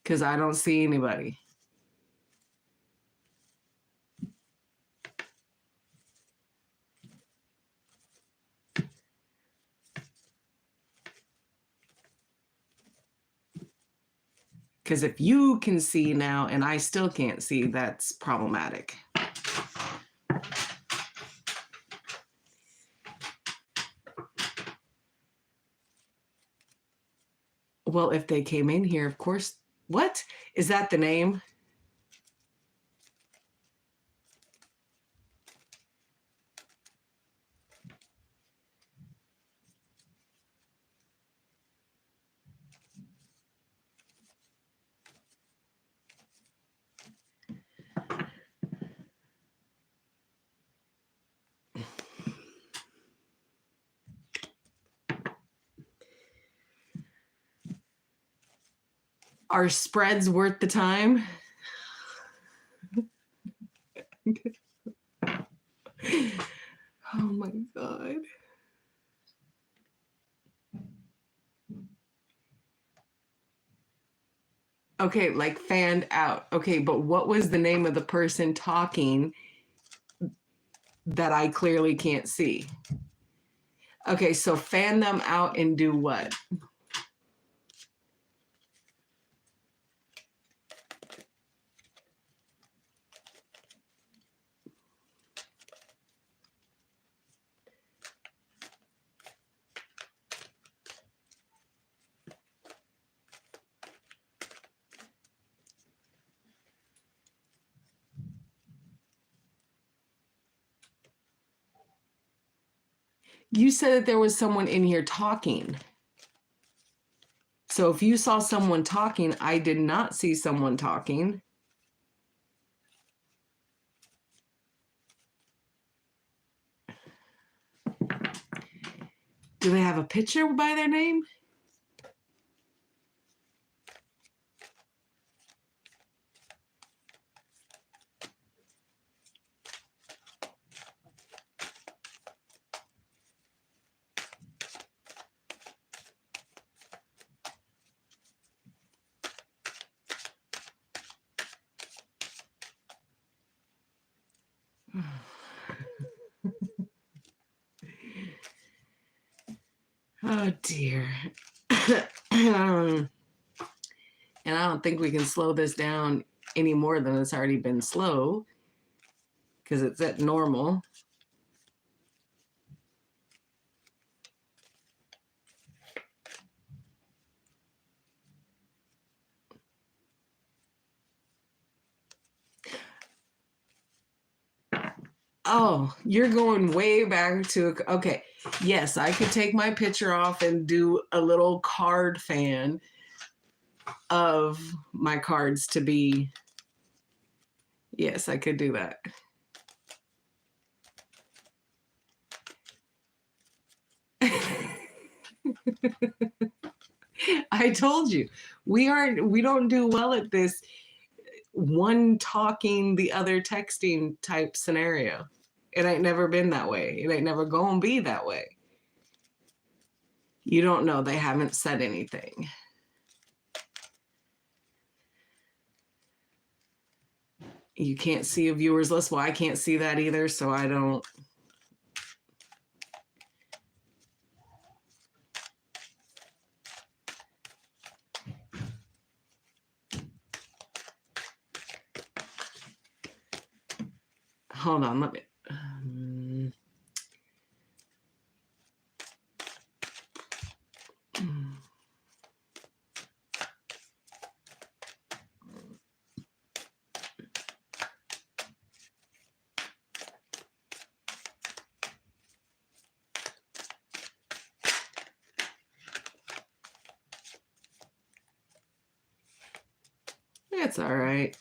Because I don't see anybody. Because if you can see now and I still can't see, that's problematic. Well, if they came in here, of course. What? Is that the name? Are spreads worth the time? Oh my God. Okay, like fanned out. Okay, but what was the name of the person talking that I clearly can't see? Okay, so fan them out and do what? You said that there was someone in here talking. So if you saw someone talking, I did not see someone talking. Do they have a picture by their name? Oh dear. And I don't think we can slow this down any more than it's already been slow because it's at normal. Oh, you're going way back to, okay. Yes, I could take my picture off and do a little card fan of my cards to be, yes, I could do that. I told you, we don't do well at this one talking, the other texting type scenario. It ain't never been that way. It ain't never gonna be that way. You don't know. They haven't said anything. You can't see a viewer's list. Well, I can't see that either, so I don't. Hold on, let me. It's all right.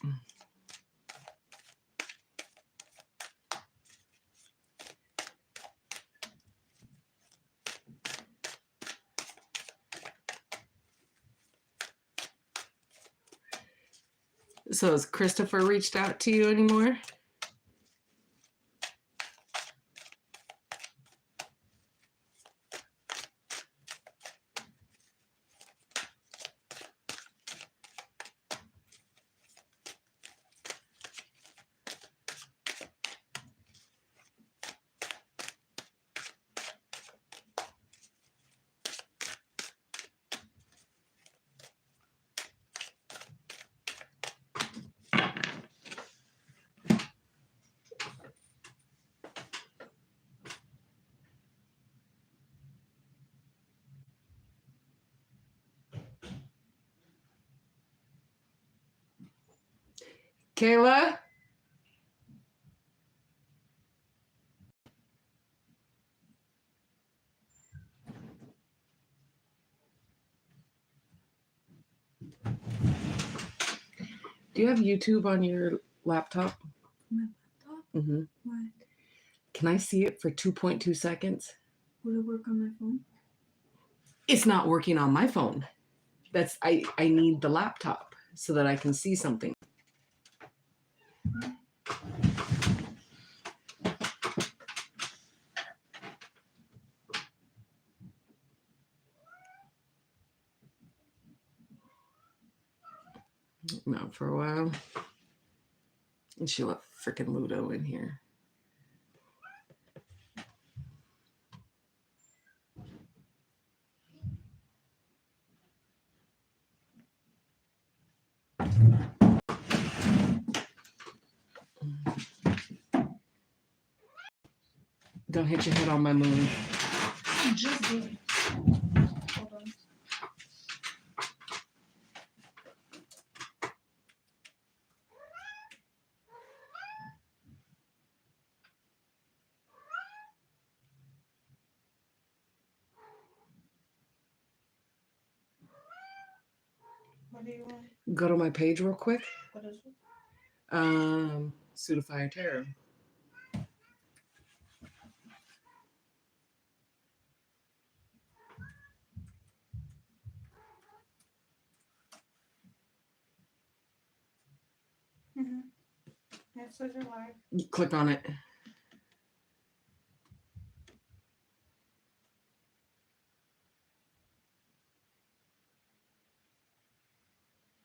So has Christopher reached out to you anymore? Kayla? Do you have YouTube on your laptop? My laptop? Mm-hmm. Why? Can I see it for 2.2 seconds? Would it work on my phone? It's not working on my phone. That's I need the laptop so that I can see something. out for a while. And she let freaking Ludo in here. Don't hit your head on my moon. Just did. Hold on. What do you want? Go to my page real quick. What is it? Pseudofire Tarot. Mm-hmm. Yeah, it says you're live. You click on it.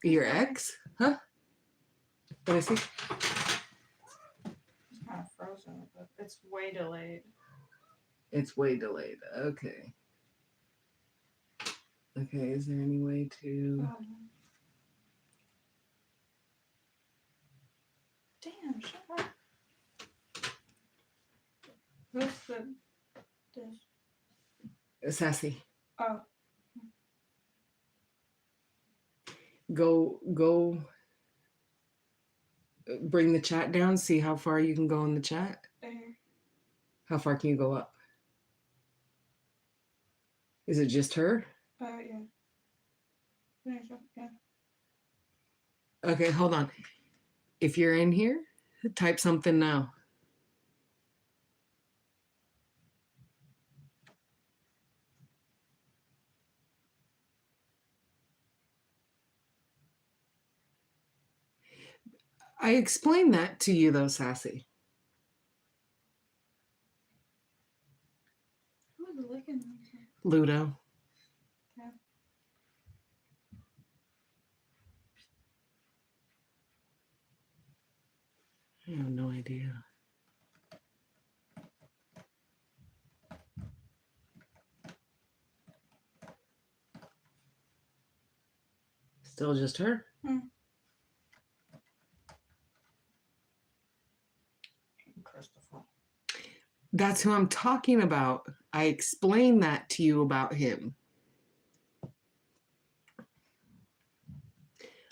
Your ex? Huh? Let me see. It's kind of frozen, but it's way delayed. It's way delayed. Okay. Okay, is there any way to... Damn, shut up. Who's this? Sassy. Oh, Go bring the chat down, see how far you can go in the chat. there. How far can you go up? Is it just her? Yeah. There's yeah. Okay, hold on. If you're in here, type something now. I explained that to you though, Sassy. Who's licking me? Ludo. Yeah. I have no idea. Still just her? Christopher. That's who I'm talking about. I explained that to you about him.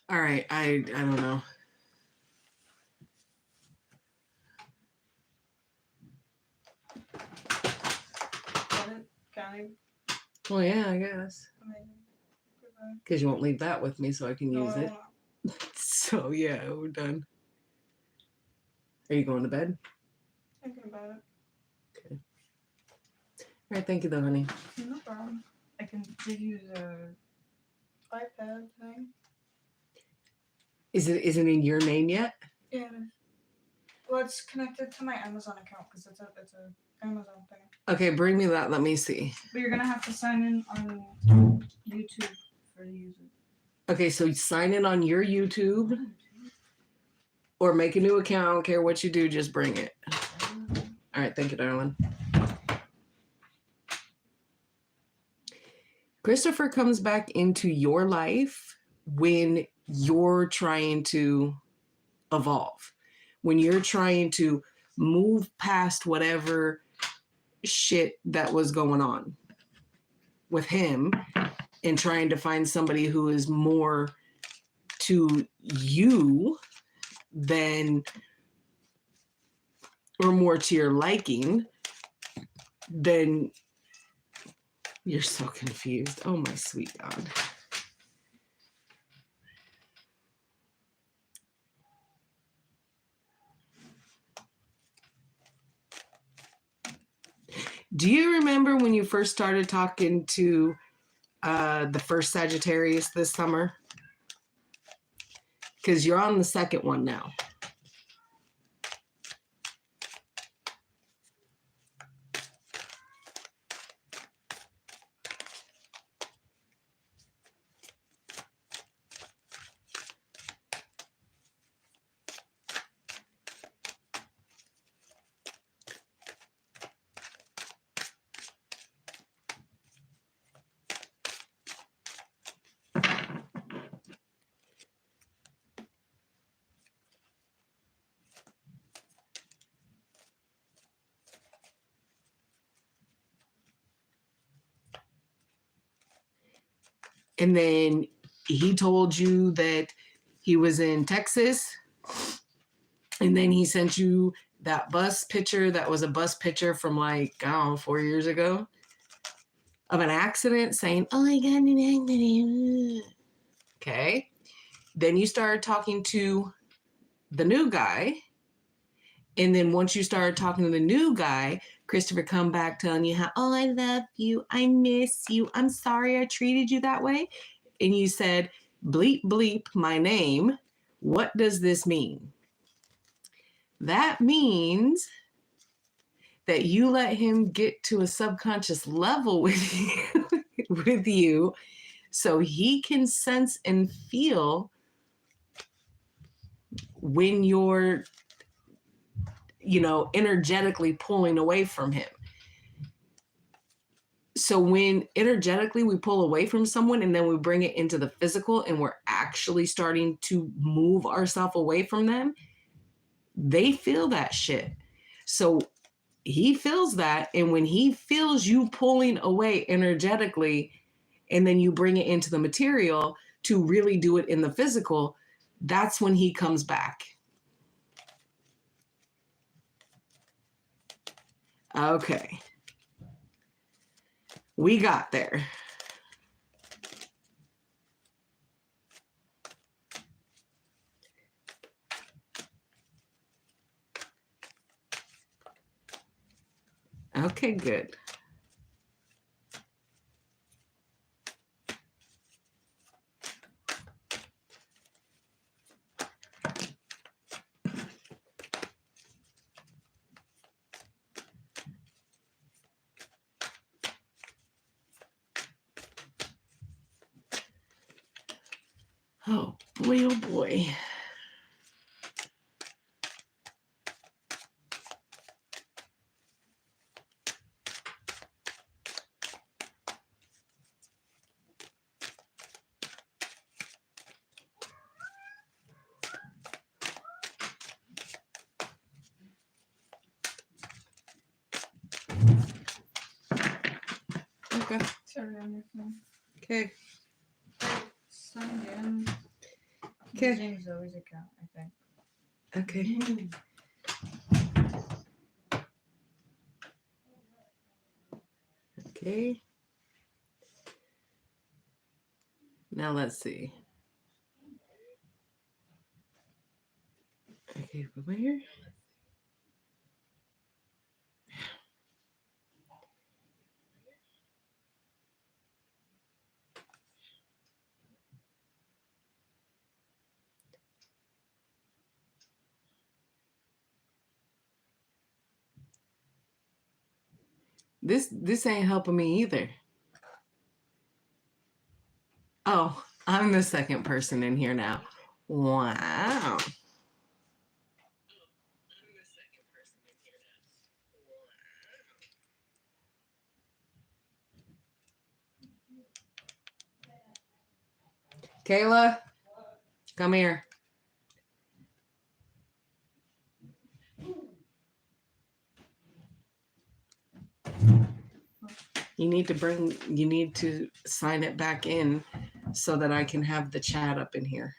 All right, I don't know. Got it? Well, yeah, I guess. Amazing. Goodbye. Because you won't leave that with me so I can use No, it. So, yeah, we're done. Are you going to bed? Thinking about it. Okay. All right, thank you, though, honey. No problem. I can give you the iPad thing. Is it in your name yet? Yeah. Well, it's connected to my Amazon account because it's a Amazon thing. Okay, bring me that. Let me see. But you're gonna have to sign in on YouTube for the user. Okay, so sign in on your YouTube or make a new account. I don't care what you do, just bring it. All right, thank you, darling. Christopher comes back into your life when you're trying to evolve, when you're trying to move past whatever shit that was going on with him and trying to find somebody who is more to you than, or more to your liking, then you're so confused. Oh, my sweet God. Do you remember when you first started talking to the first Sagittarius this summer? Because you're on the second one now. And then he told you that he was in Texas. And then he sent you that bus picture that was a bus picture from like, I don't know, 4 years ago of an accident saying, oh, I got in an accident. Okay. Then you started talking to the new guy. And then once you started talking to the new guy, Christopher come back telling you how, oh, I love you. I miss you. I'm sorry I treated you that way. And you said, bleep, bleep, my name. What does this mean? That means that you let him get to a subconscious level with you, with you so he can sense and feel when you're, energetically pulling away from him. So when energetically we pull away from someone and then we bring it into the physical and we're actually starting to move ourselves away from them, they feel that shit. So he feels that. And when he feels you pulling away energetically, and then you bring it into the material to really do it in the physical, that's when he comes back. Okay. We got there. Okay, good. Oh boy, oh boy. Okay. Sorry, on your phone. Okay. Signed in. Okay. Using Zoe's account, I think. Okay. Okay. Now let's see. Okay, where? This ain't helping me either. Oh, I'm the second person in here now. Wow. Kayla, come here. You need to sign it back in so that I can have the chat up in here.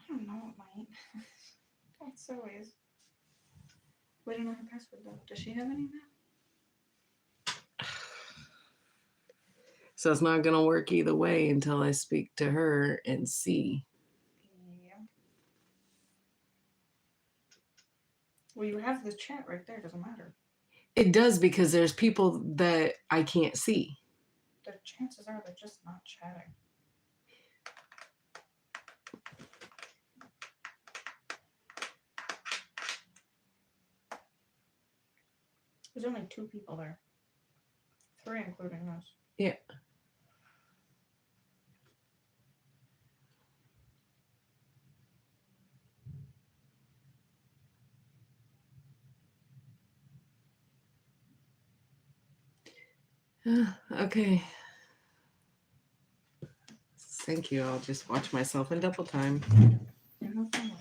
I don't know, it might. That's so weird. We don't know her password though. Does she have any now? So it's not gonna work either way until I speak to her and see. Yeah. Well, you have the chat right there. Doesn't matter. It does because there's people that I can't see. The chances are they're just not chatting. There's only 2 people there. 3 including us. Yeah. Okay. Thank you. I'll just watch myself in double time. You're no problem.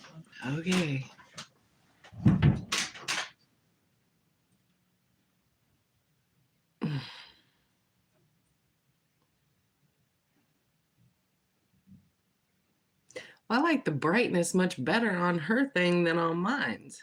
Okay. I like the brightness much better on her thing than on mine's.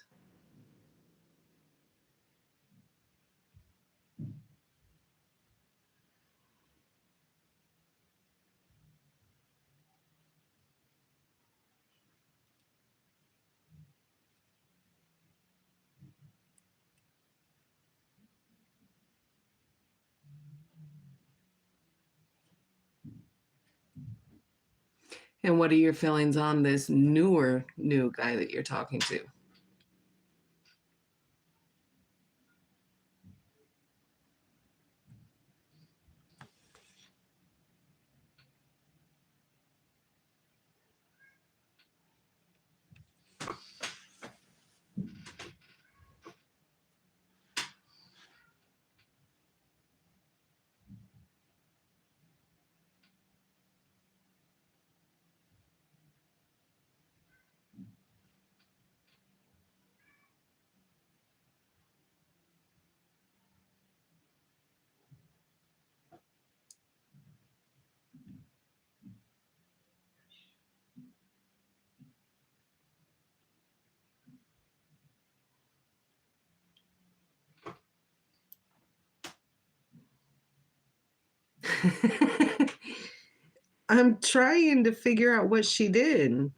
And what are your feelings on this new guy that you're talking to? I'm trying to figure out what she did.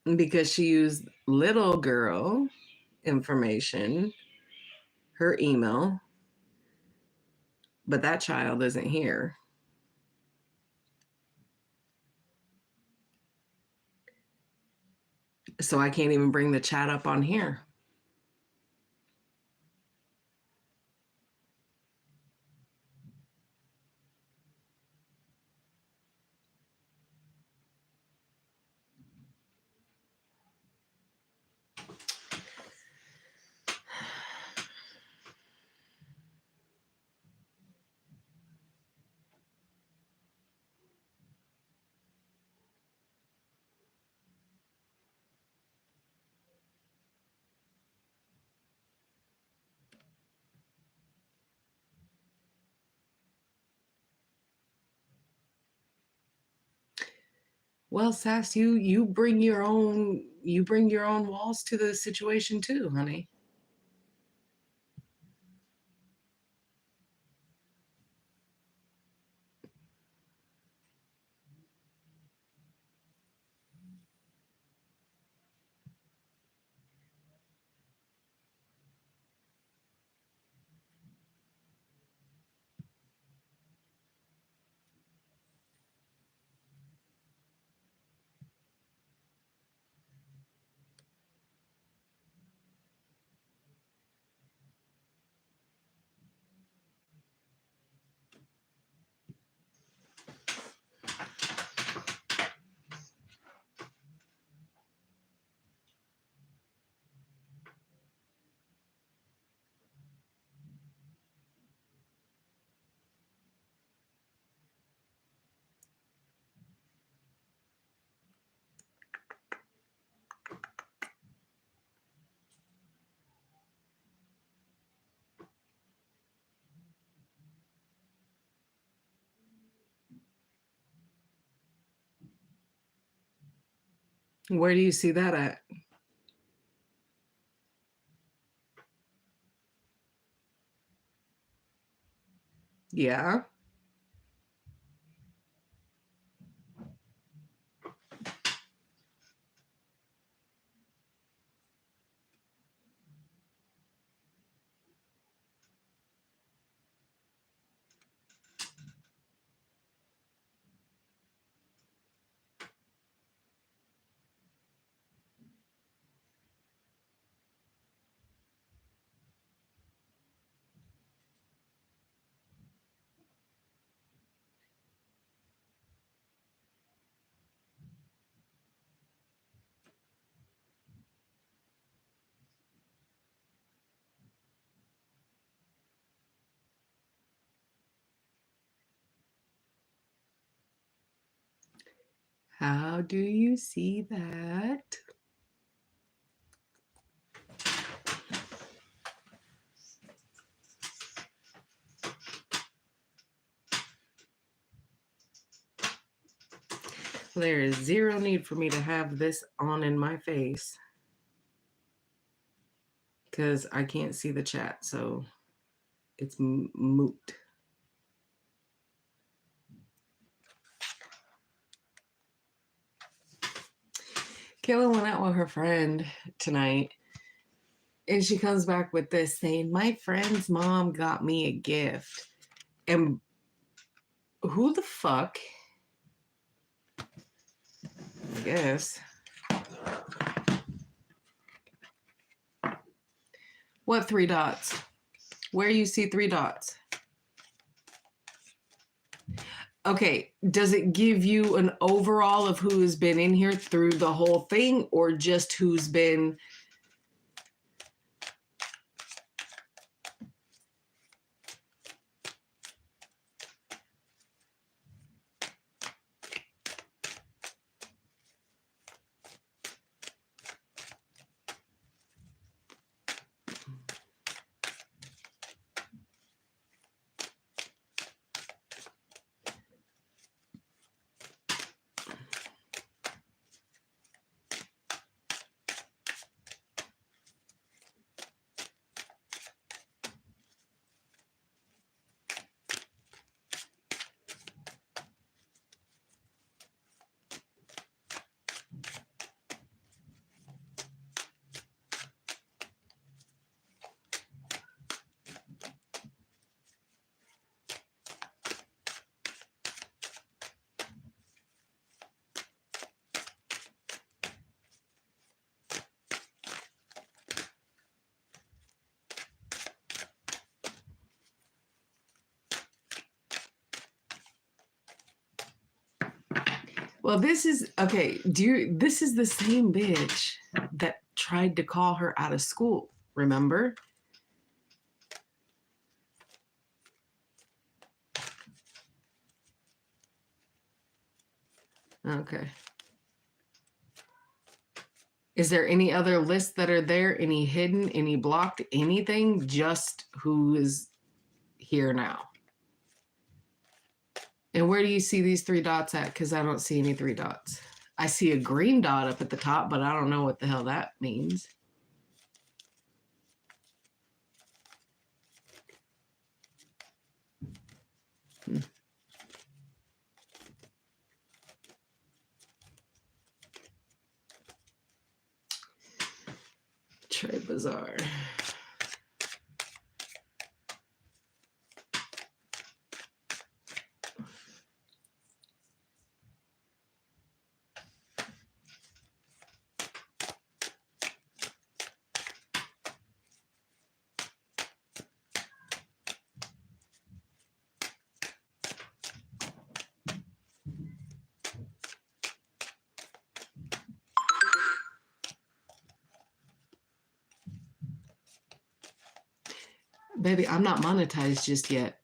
Because she used little girl information, her email, but that child isn't here. So I can't even bring the chat up on here. Well, Sass, you bring your own walls to the situation too, honey. Where do you see that at? Yeah. How do you see that? There is zero need for me to have this on in my face because I can't see the chat, so it's moot. Kayla went out with her friend tonight, and she comes back with this saying, my friend's mom got me a gift. And who the fuck? I guess. What 3 dots? Where you see 3 dots? Okay, does it give you an overall of who has been in here through the whole thing, or just who's been? Well, this is okay. This is the same bitch that tried to call her out of school. Remember? Okay. Is there any other lists that are there? Any hidden? Any blocked? Anything? Just who is here now? And where do you see these 3 dots at? Because I don't see any 3 dots. I see a green dot up at the top, but I don't know what the hell that means. Très bizarre. Baby, I'm not monetized just yet.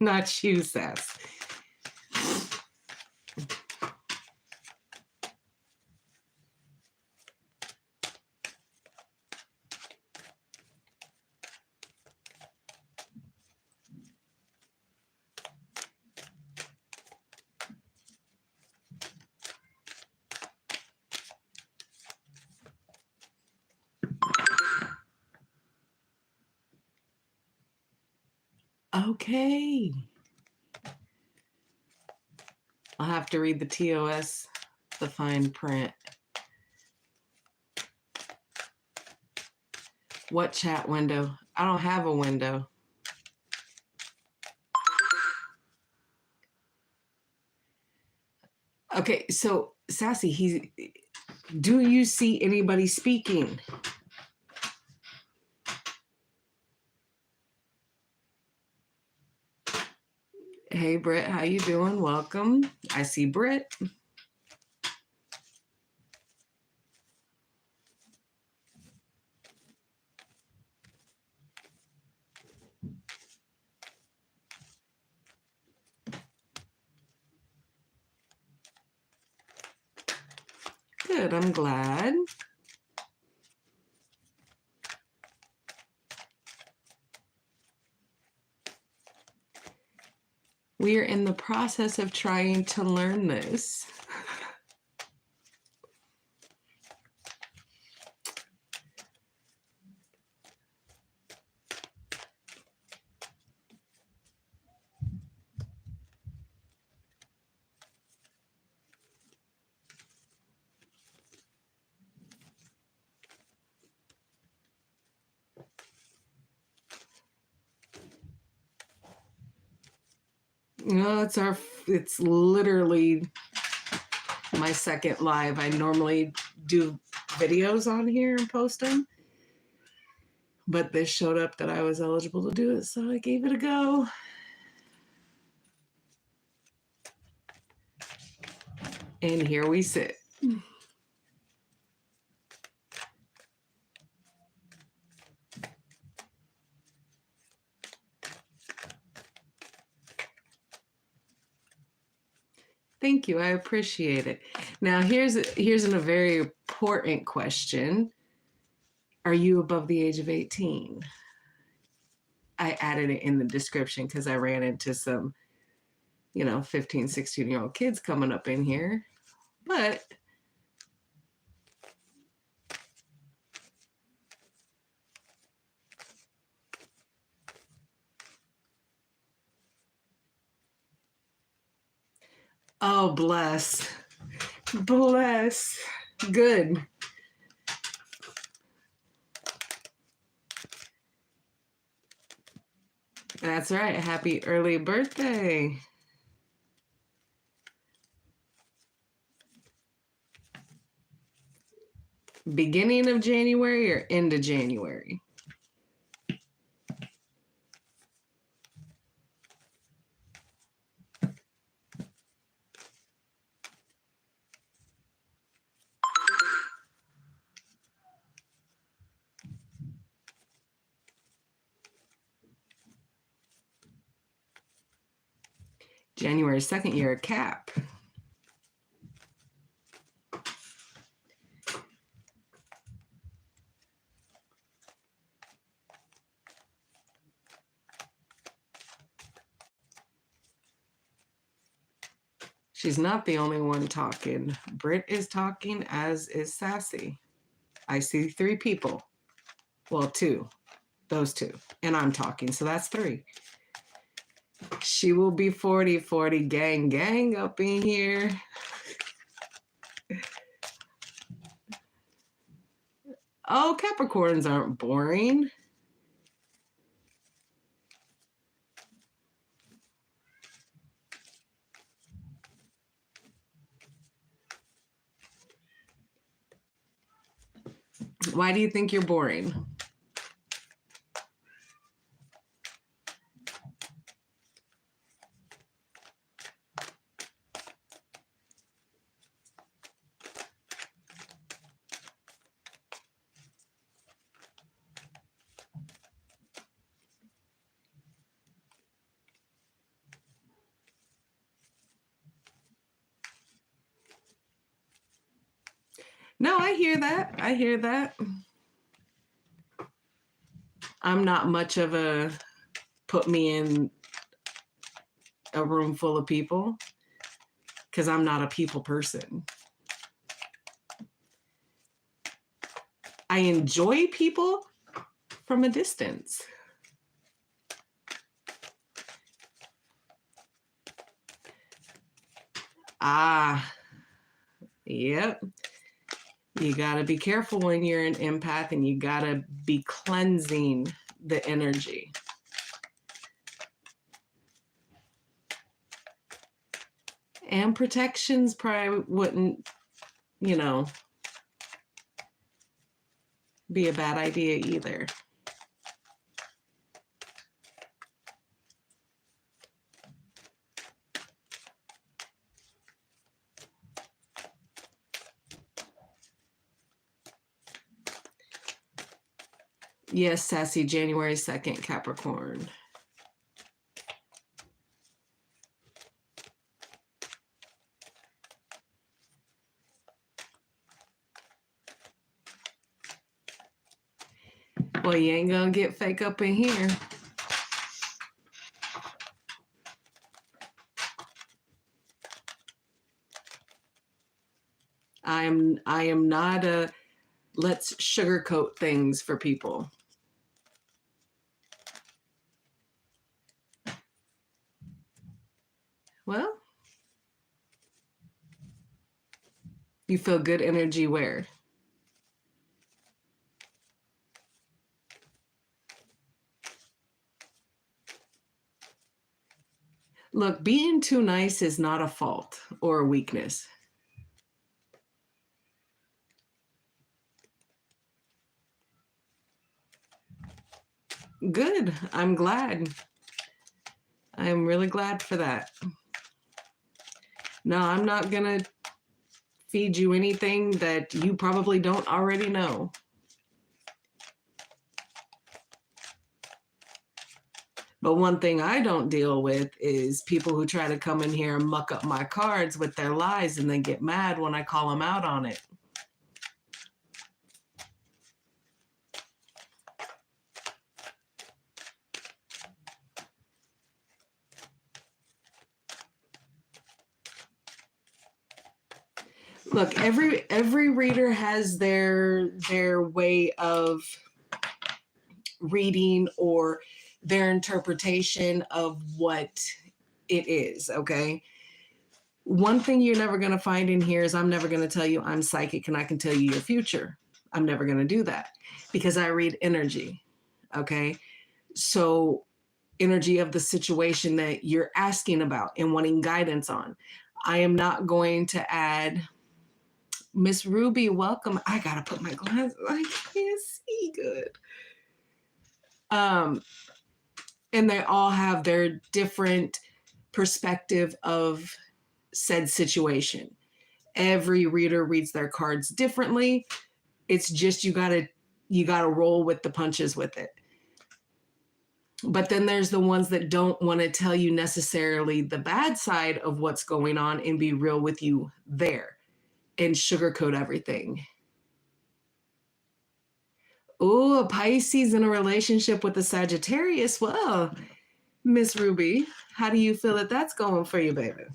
Not you, Sass. Okay. I'll have to read the TOS, the fine print. What chat window? I don't have a window. Okay, so Sassy, do you see anybody speaking? Hey, Britt, how you doing? Welcome. I see Britt. good. I'm glad. We are in the process of trying to learn this. No, it's literally my second live. I normally do videos on here and post them, but this showed up that I was eligible to do it, so I gave it a go. And here we sit. Thank you. I appreciate it. Now, here's a very important question. Are you above the age of 18? I added it in the description because I ran into some, 15, 16-year-old kids coming up in here. But oh, bless. Bless. Good. That's right. Happy early birthday. Beginning of January or end of January? January 2nd, you're a Cap. She's not the only one talking. Britt is talking, as is Sassy. I see 3 people. Well, 2. Those 2. And I'm talking, so that's 3. She will be 40, 40 gang, gang up in here. Oh, Capricorns aren't boring. Why do you think you're boring? No, I hear that. I hear that. I'm not much of a put me in a room full of people because I'm not a people person. I enjoy people from a distance. Ah, yep. You got to be careful when you're an empath, and you got to be cleansing the energy. And protections probably wouldn't, be a bad idea either. Yes, Sassy, January 2nd, Capricorn. Well, you ain't gonna get fake up in here. I am not a let's sugarcoat things for people. Well, you feel good energy where? Look, being too nice is not a fault or a weakness. Good. I'm glad. I'm really glad for that. No, I'm not going to feed you anything that you probably don't already know. But one thing I don't deal with is people who try to come in here and muck up my cards with their lies and then get mad when I call them out on it. Look, every reader has their way of reading or their interpretation of what it is, okay? One thing you're never going to find in here is I'm never going to tell you I'm psychic and I can tell you your future. I'm never going to do that because I read energy, okay? So energy of the situation that you're asking about and wanting guidance on. I am not going to add Miss Ruby, welcome. I gotta put my glasses. I can't see good. And they all have their different perspective of said situation. Every reader reads their cards differently. It's just you gotta roll with the punches with it. But then there's the ones that don't want to tell you necessarily the bad side of what's going on and be real with you there and sugarcoat everything. Oh, a Pisces in a relationship with a Sagittarius. Well, Miss Ruby, how do you feel that that's going for you, baby?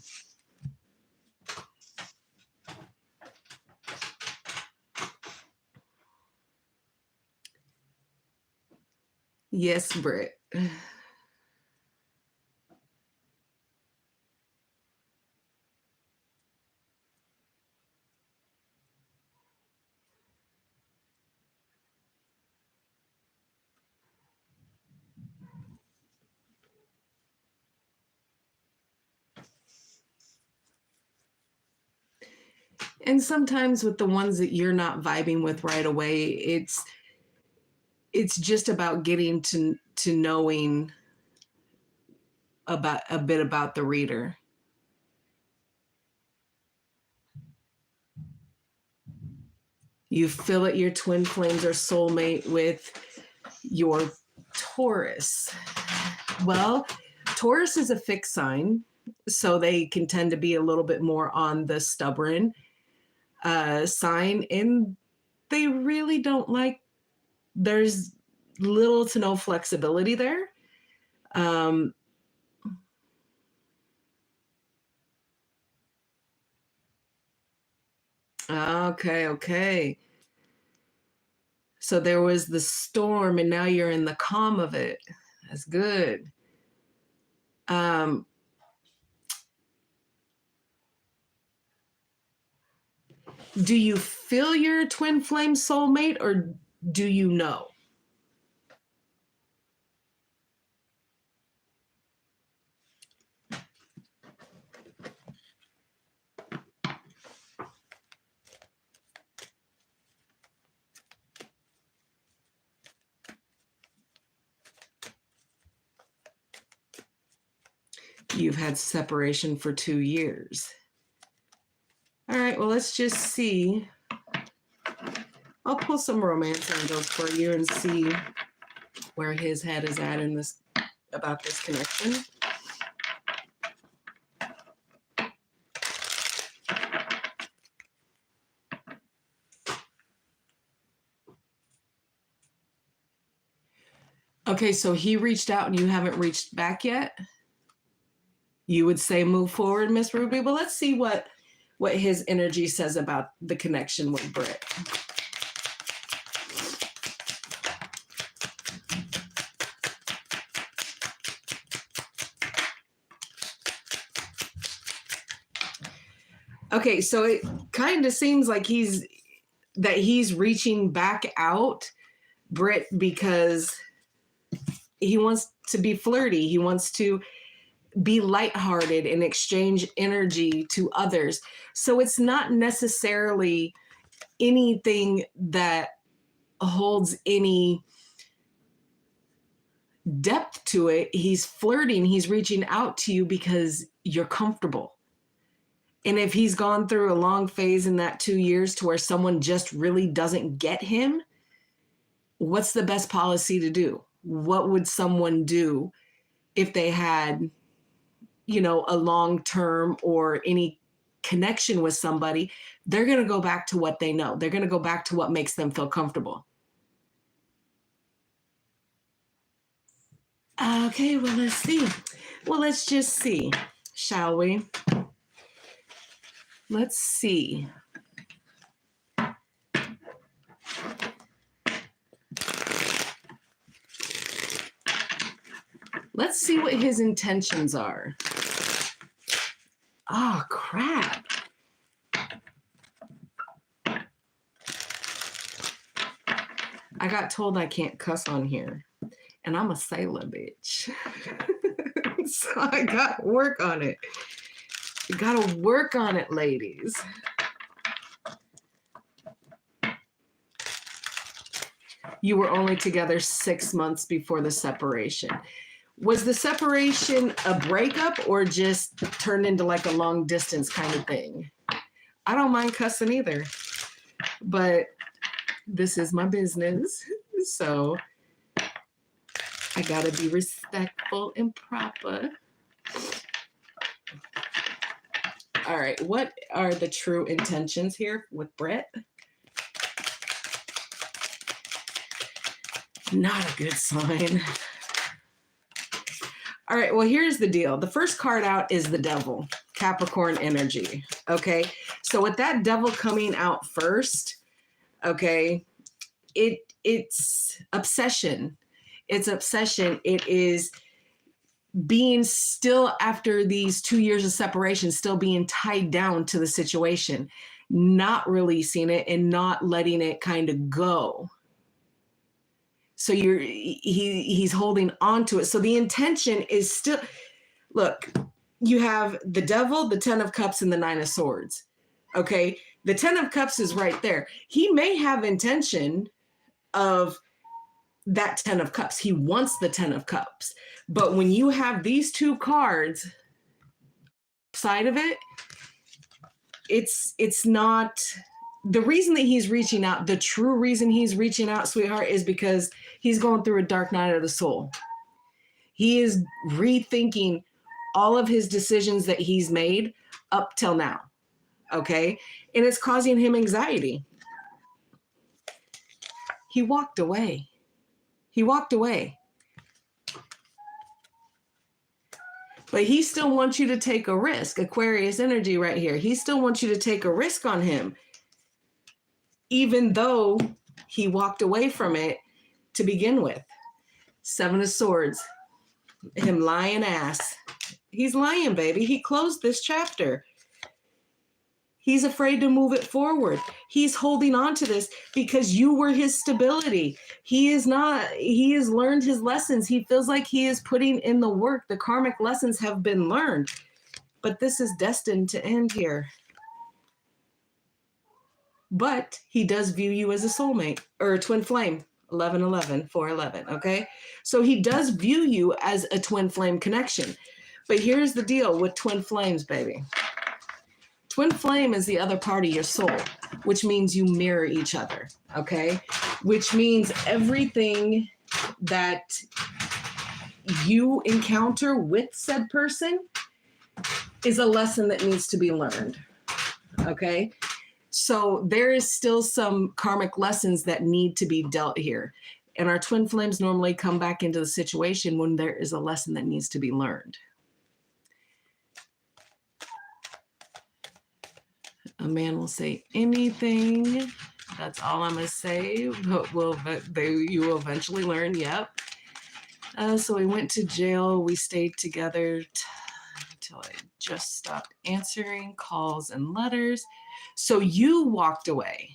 Yes, Britt. And sometimes with the ones that you're not vibing with right away, it's just about getting to knowing about a bit about the reader. You feel that your twin flames are soulmate with your Taurus. Well, Taurus is a fixed sign, so they can tend to be a little bit more on the stubborn sign, and they really don't like, there's little to no flexibility there. Okay. So there was the storm and now you're in the calm of it. That's good. Do you feel your twin flame soulmate or do you know? You've had separation for 2 years. All right, well, let's just see. I'll pull some romance angels for you and see where his head is at in this, about this connection. Okay, so he reached out and you haven't reached back yet? You would say move forward, Miss Ruby, but let's see what his energy says about the connection with Britt. Okay, so it kind of seems like he's reaching back out, Britt, because he wants to be flirty. He wants to be lighthearted and exchange energy to others. So it's not necessarily anything that holds any depth to it. He's flirting, he's reaching out to you because you're comfortable. And if he's gone through a long phase in that 2 years to where someone just really doesn't get him, what's the best policy to do? What would someone do if they had, you know, a long term or any connection with somebody? They're going to go back to what they know. They're going to go back to what makes them feel comfortable. Okay, well, let's see. Well, let's just see, shall we? Let's see. Let's see what his intentions are. Oh, crap. I got told I can't cuss on here, and I'm a sailor, bitch. So I got to work on it. You got to work on it, ladies. You were only together 6 months before the separation. Was the separation a breakup or just turned into like a long distance kind of thing? I don't mind cussing either, but this is my business. So I gotta be respectful and proper. All right, what are the true intentions here with Brett? Not a good sign. All right, well, here's the deal. The first card out is the Devil, Capricorn energy, okay? So with that Devil coming out first, okay, it's obsession. It's obsession. It is being still, after these 2 years of separation, still being tied down to the situation, not releasing it and not letting it kind of go. So he's holding on to it. So the intention is still, look, you have the Devil, the 10 of Cups, and the 9 of Swords. Okay. The 10 of Cups is right there. He may have intention of that 10 of Cups. He wants the 10 of Cups. But when you have these two cards side of it, it's not the reason that he's reaching out. The true reason he's reaching out, sweetheart, is because he's going through a dark night of the soul. He is rethinking all of his decisions that he's made up till now. Okay. And it's causing him anxiety. He walked away. He walked away. But he still wants you to take a risk. Aquarius energy right here. He still wants you to take a risk on him, even though he walked away from it to begin with. 7 of Swords. Him lying ass. He's lying, baby. He closed this chapter. He's afraid to move it forward. He's holding on to this because you were his stability. He is not. He has learned his lessons. He feels like he is putting in the work. The karmic lessons have been learned. But this is destined to end here. But he does view you as a soulmate or a twin flame. 11-11, 4-11, okay? So he does view you as a twin flame connection. But here's the deal with twin flames, baby. Twin flame is the other part of your soul, which means you mirror each other, okay? Which means everything that you encounter with said person is a lesson that needs to be learned, okay? So there is still some karmic lessons that need to be dealt here. And our twin flames normally come back into the situation when there is a lesson that needs to be learned. A man will say anything. That's all I'm gonna say. But you will eventually learn. Yep. So we went to jail. We stayed together until I just stopped answering calls and letters. So you walked away.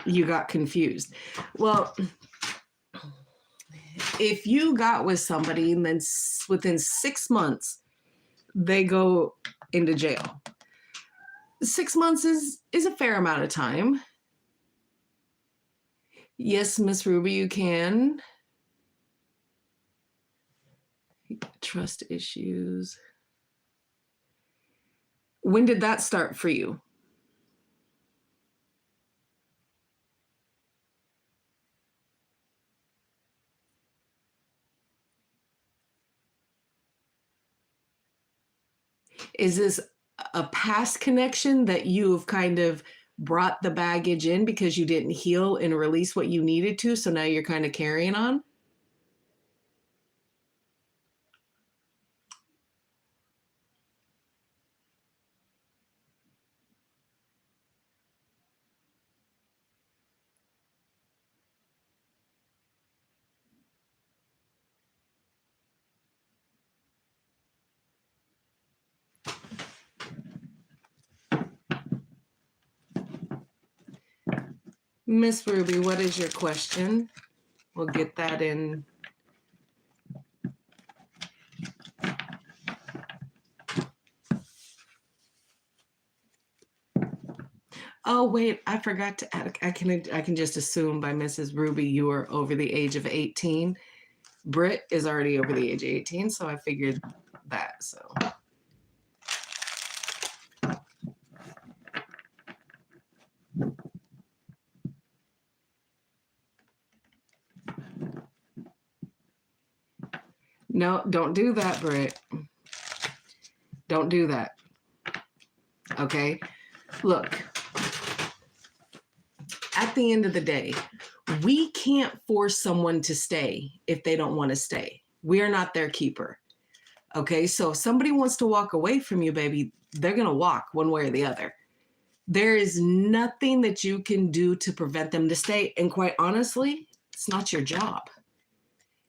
You got confused. Well, if you got with somebody and then within 6 months they go into jail, 6 months is a fair amount of time. Yes, Miss Ruby, you can. Trust issues. When did that start for you? Is this a past connection that you've kind of brought the baggage in because you didn't heal and release what you needed to, so now you're kind of carrying on? Miss Ruby, what is your question? We'll get that in. Oh, wait, I forgot to add. I can just assume by Mrs. Ruby you are over the age of 18. Britt is already over the age of 18, so I figured that. So no, don't do that, Britt. Don't do that. Okay? Look, at the end of the day, we can't force someone to stay if they don't want to stay. We are not their keeper. Okay? So if somebody wants to walk away from you, baby, they're going to walk one way or the other. There is nothing that you can do to prevent them to stay. And quite honestly, it's not your job.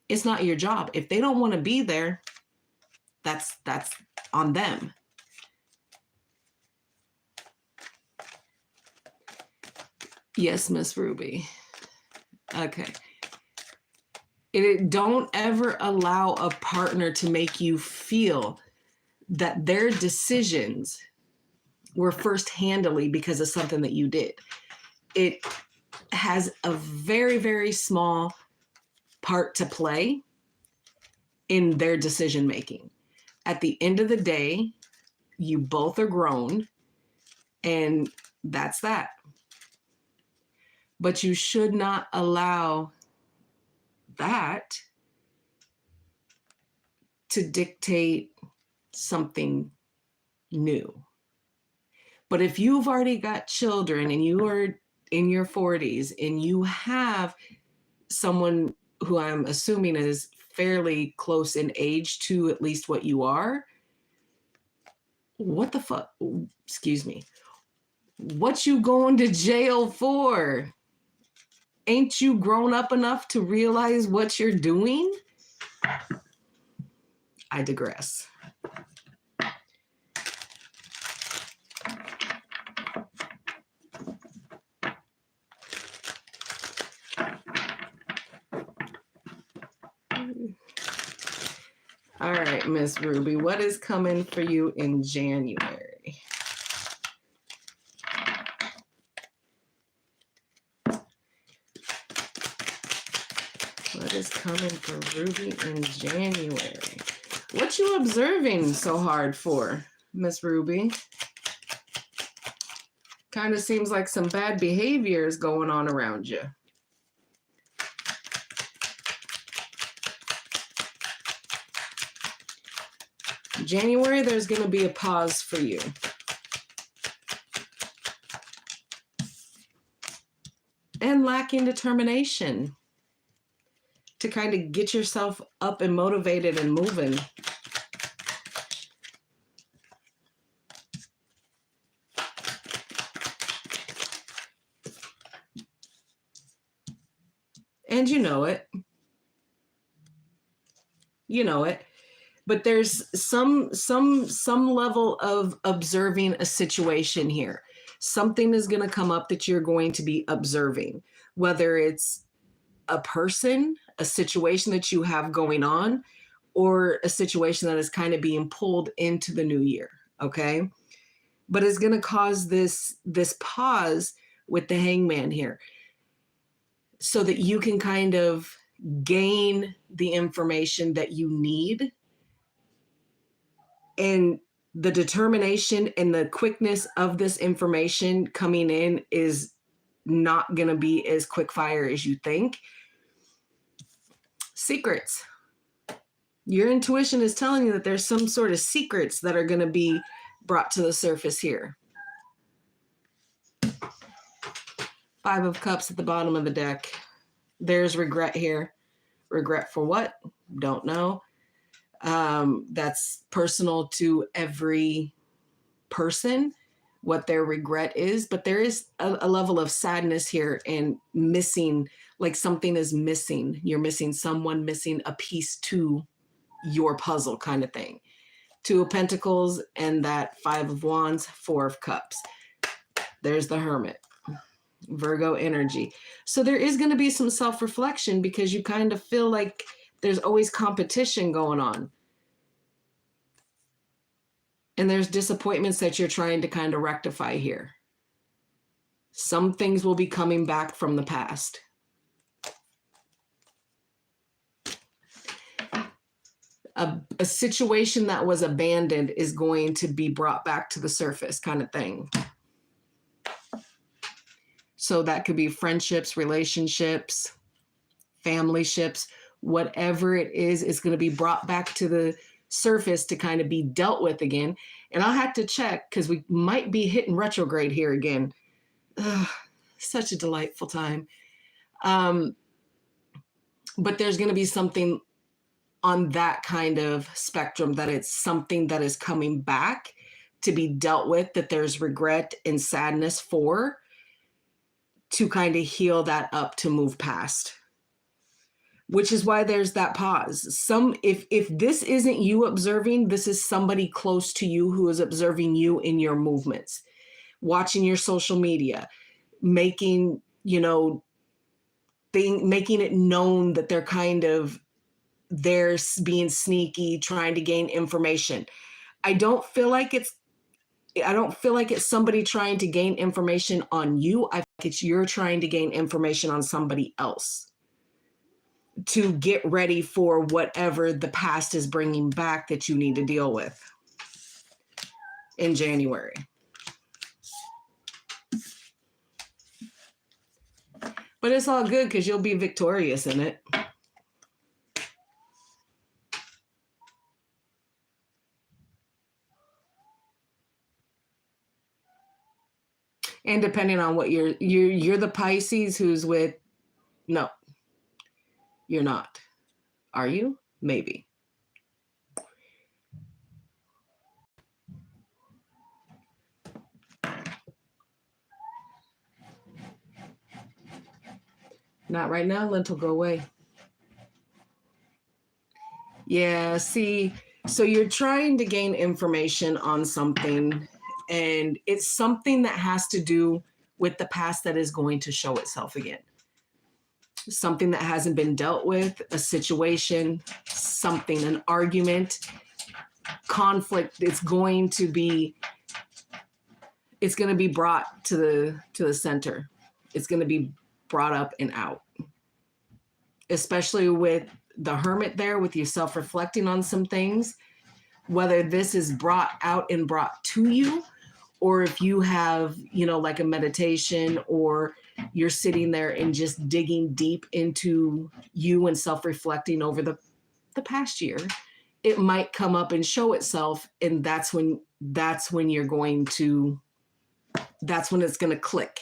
It's not your job. If they don't want to be there, that's on them. Yes, Miss Ruby. Okay. Don't ever allow a partner to make you feel that their decisions were first handily because of something that you did. It has a very, very small part to play in their decision making. At the end of the day, you both are grown, and that's that. But you should not allow that to dictate something new. But if you've already got children and you are in your 40s and you have someone who I'm assuming is fairly close in age to at least what you are, what the fuck? Excuse me. What you going to jail for? Ain't you grown up enough to realize what you're doing? I digress. All right, Miss Ruby, what is coming for you in January? What is coming for Ruby in January? What you observing so hard for, Miss Ruby? Kind of seems like some bad behavior is going on around you. January, there's going to be a pause for you. And lacking determination to kind of get yourself up and motivated and moving. And you know it. You know it. But there's some level of observing a situation here. Something is going to come up that you're going to be observing, whether it's a person, a situation that you have going on, or a situation that is kind of being pulled into the new year. Okay. But it's going to cause this pause with the Hangman here so that you can kind of gain the information that you need. And the determination and the quickness of this information coming in is not going to be as quick fire as you think. Secrets. Your intuition is telling you that there's some sort of secrets that are going to be brought to the surface here. 5 of Cups at the bottom of the deck. There's regret here. Regret for what? Don't know. That's personal to every person, what their regret is, but there is a level of sadness here and missing, like something is missing. You're missing someone, missing a piece to your puzzle kind of thing. 2 of Pentacles and that 5 of Wands, 4 of Cups. There's the Hermit. Virgo energy. So there is going to be some self-reflection because you kind of feel like there's always competition going on. And there's disappointments that you're trying to kind of rectify here. Some things will be coming back from the past. A situation that was abandoned is going to be brought back to the surface kind of thing. So that could be friendships, relationships, family ships, whatever it is, it's going to be brought back to the surface to kind of be dealt with again. And I'll have to check because we might be hitting retrograde here again. Ugh, such a delightful time. But there's going to be something on that kind of spectrum that it's something that is coming back to be dealt with, that there's regret and sadness for, to kind of heal that up, to move past. Which is why there's that pause. If this isn't you observing, this is somebody close to you who is observing you in your movements, watching your social media, making, making it known that they're being sneaky, trying to gain information. I don't feel like it's somebody trying to gain information on you. I think it's you're trying to gain information on somebody else to get ready for whatever the past is bringing back that you need to deal with in January. But it's all good because you'll be victorious in it. And depending on what you're the Pisces who's with, no, you're not. Are you? Maybe. Not right now, Lentil, go away. Yeah, see, so you're trying to gain information on something, and it's something that has to do with the past that is going to show itself again. Something that hasn't been dealt with, a situation, something, an argument, conflict. It's going to be brought to the center. It's going to be brought up and out, especially with the Hermit there, with you self-reflecting on some things, whether this is brought out and brought to you, or if you have, like a meditation, or you're sitting there and just digging deep into you and self-reflecting over the past year it might come up and show itself, and that's when you're going to that's when it's going to click.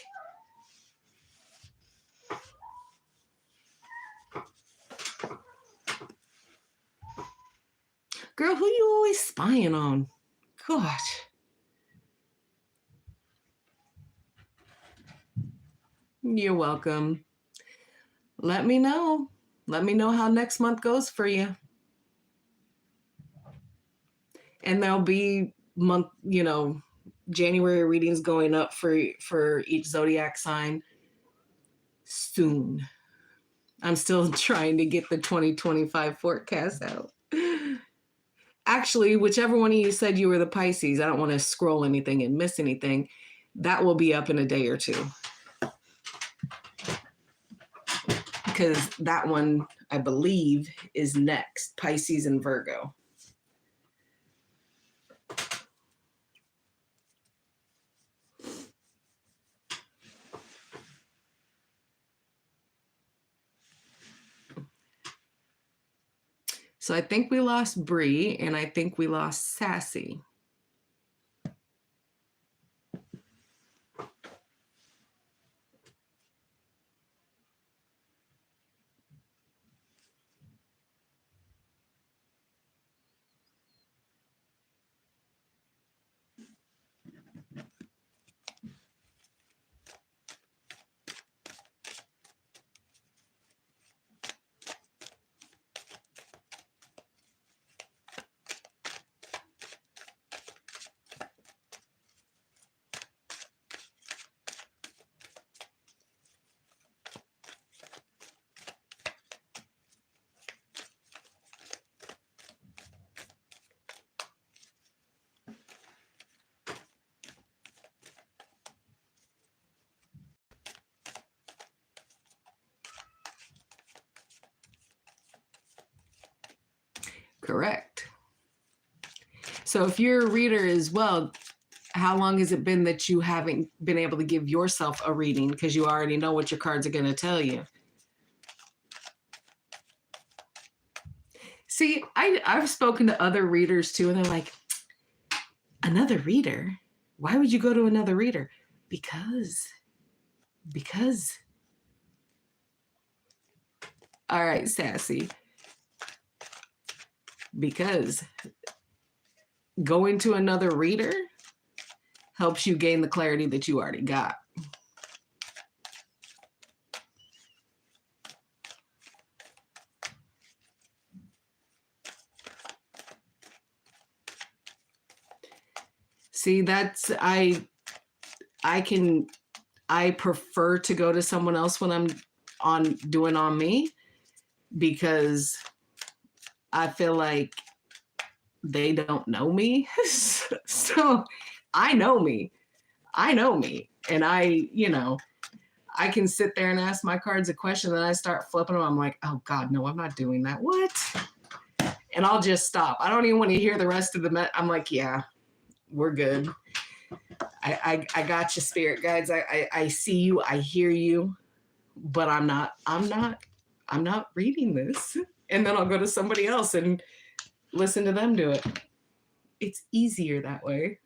Girl, who you always spying on? Gosh. You're welcome. Let me know. Let me know how next month goes for you. And there'll be January readings going up for each zodiac sign soon. I'm still trying to get the 2025 forecast out. Actually, whichever one of you said you were the Pisces, I don't want to scroll anything and miss anything. That will be up in a day or two. Because that one, I believe, is next, Pisces and Virgo. So I think we lost Bree, and I think we lost Sassy. Correct. So if you're a reader as well, how long has it been that you haven't been able to give yourself a reading because you already know what your cards are going to tell you? See, I've spoken to other readers too, and they're like, another reader? Why would you go to another reader? Because. All right, Sassy. Because going to another reader helps you gain the clarity that you already got. See, that's I prefer to go to someone else when I'm doing on me, because I feel like they don't know me. So I know me. And I can sit there and ask my cards a question, and I start flipping them. I'm like, oh God, no, I'm not doing that. What? And I'll just stop. I don't even want to hear the rest of the I'm like, yeah, we're good. I got you, spirit guides. I see you, I hear you, but I'm not reading this. And then I'll go to somebody else and listen to them do it. It's easier that way.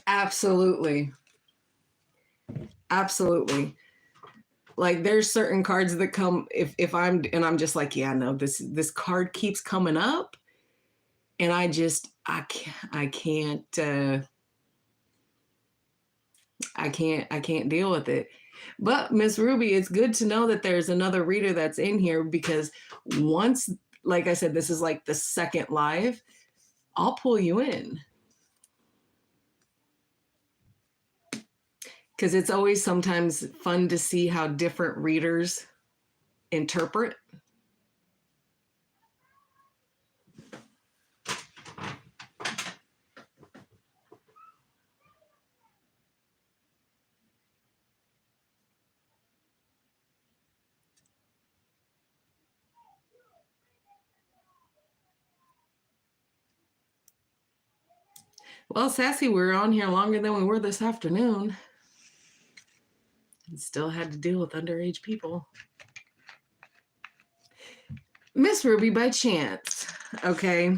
Absolutely. Like there's certain cards that come if I'm just like, yeah, no, this card keeps coming up, and I can't deal with it. But Miss Ruby, it's good to know that there's another reader that's in here, because once, like I said, this is like the second live, I'll pull you in. Because it's always sometimes fun to see how different readers interpret. Well, Sassy, we're on here longer than we were this afternoon. And still had to deal with underage people. Miss Ruby, by chance, okay,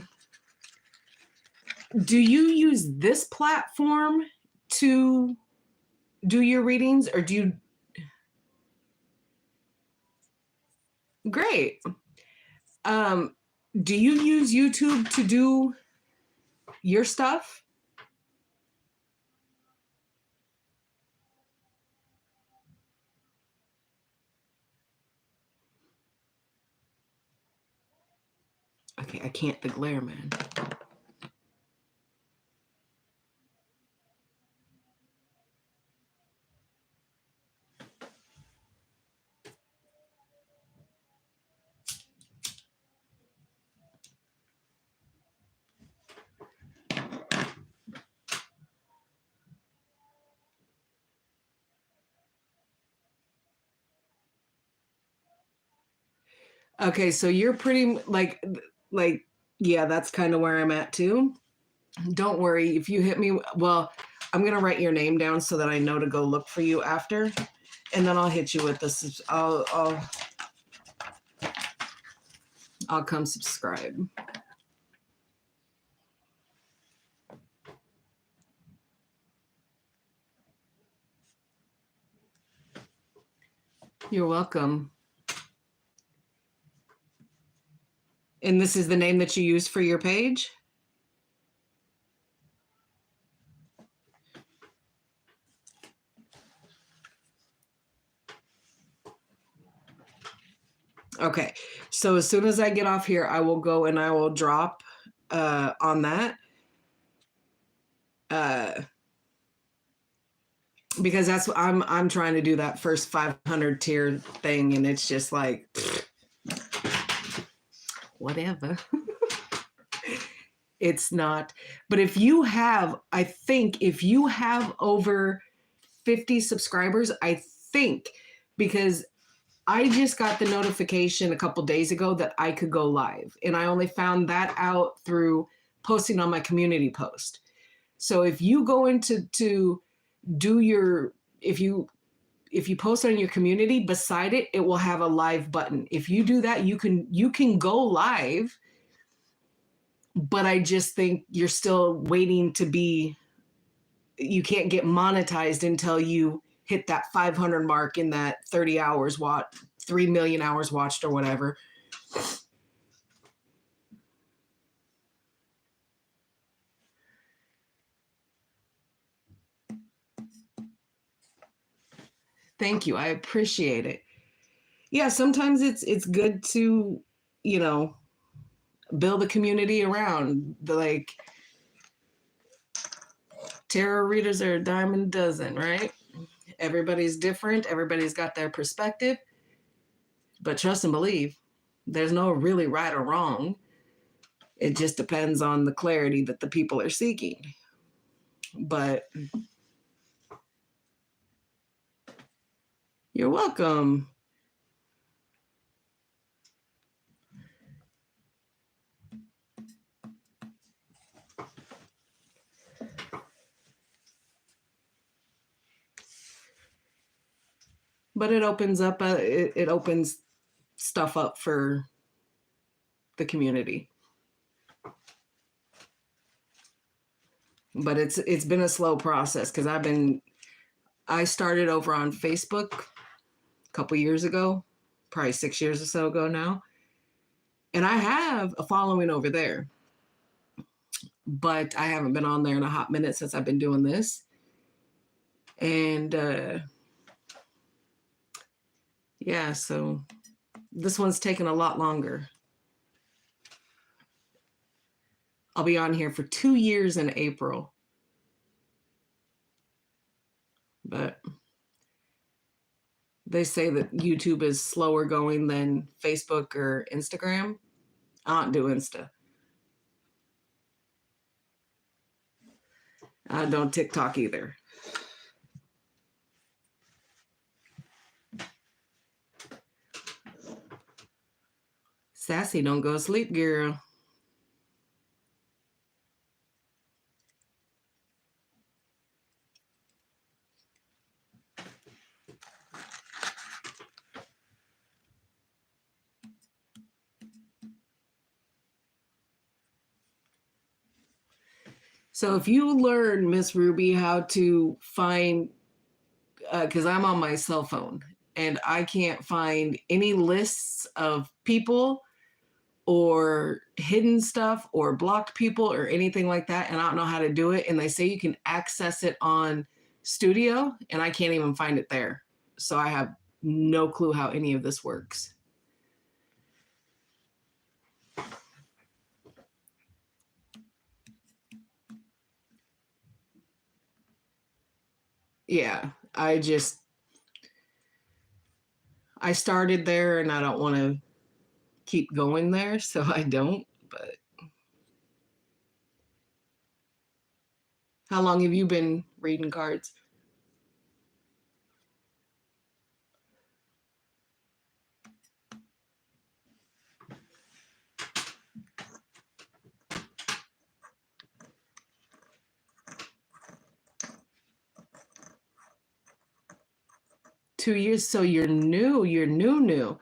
do you use this platform to do your readings, or do you? Great. Um, do you use YouTube to do your stuff? Okay, I can't declare, man. Okay, so you're pretty like yeah, that's kind of where I'm at too. Don't worry if you hit me. Well, I'm gonna write your name down so that I know to go look for you after, and then I'll hit you with this. I'll come subscribe. You're welcome. And this is the name that you use for your page? Okay. So as soon as I get off here, I will go and I will drop on that. Because that's what I'm trying to do, that first 500 tier thing, and it's just like whatever. It's not. But if you have, I think if you have over 50 subscribers, I think, because I just got the notification a couple days ago that I could go live, and I only found that out through posting on my community post. So if you go into to do your, if you post on your community, beside it, it will have a live button. If you do that, you can go live, but I just think you're still waiting to be, you can't get monetized until you hit that 500 mark in that 30 hours 3 million hours watched or whatever. Thank you. I appreciate it. Yeah, sometimes it's good to, you know, build a community around the, like, tarot readers are a dime a dozen, right? Everybody's different. Everybody's got their perspective. But trust and believe, there's no really right or wrong. It just depends on the clarity that the people are seeking. But you're welcome. But it opens up, it opens stuff up for the community. But it's been a slow process because I started over on Facebook a couple years ago, probably 6 years or so ago now. And I have a following over there, but I haven't been on there in a hot minute since I've been doing this. And yeah, so this one's taken a lot longer. I'll be on here for 2 years in April. But they say that YouTube is slower going than Facebook or Instagram. I don't do Insta. I don't TikTok either. Sassy, don't go to sleep, girl. So if you learn, Miss Ruby, how to find, because I'm on my cell phone and I can't find any lists of people or hidden stuff or blocked people or anything like that, and I don't know how to do it. And they say you can access it on Studio, and I can't even find it there. So I have no clue how any of this works. Yeah, I started there and I don't want to keep going there, so I don't. But how long have you been reading cards? Two years. So you're new. You're new.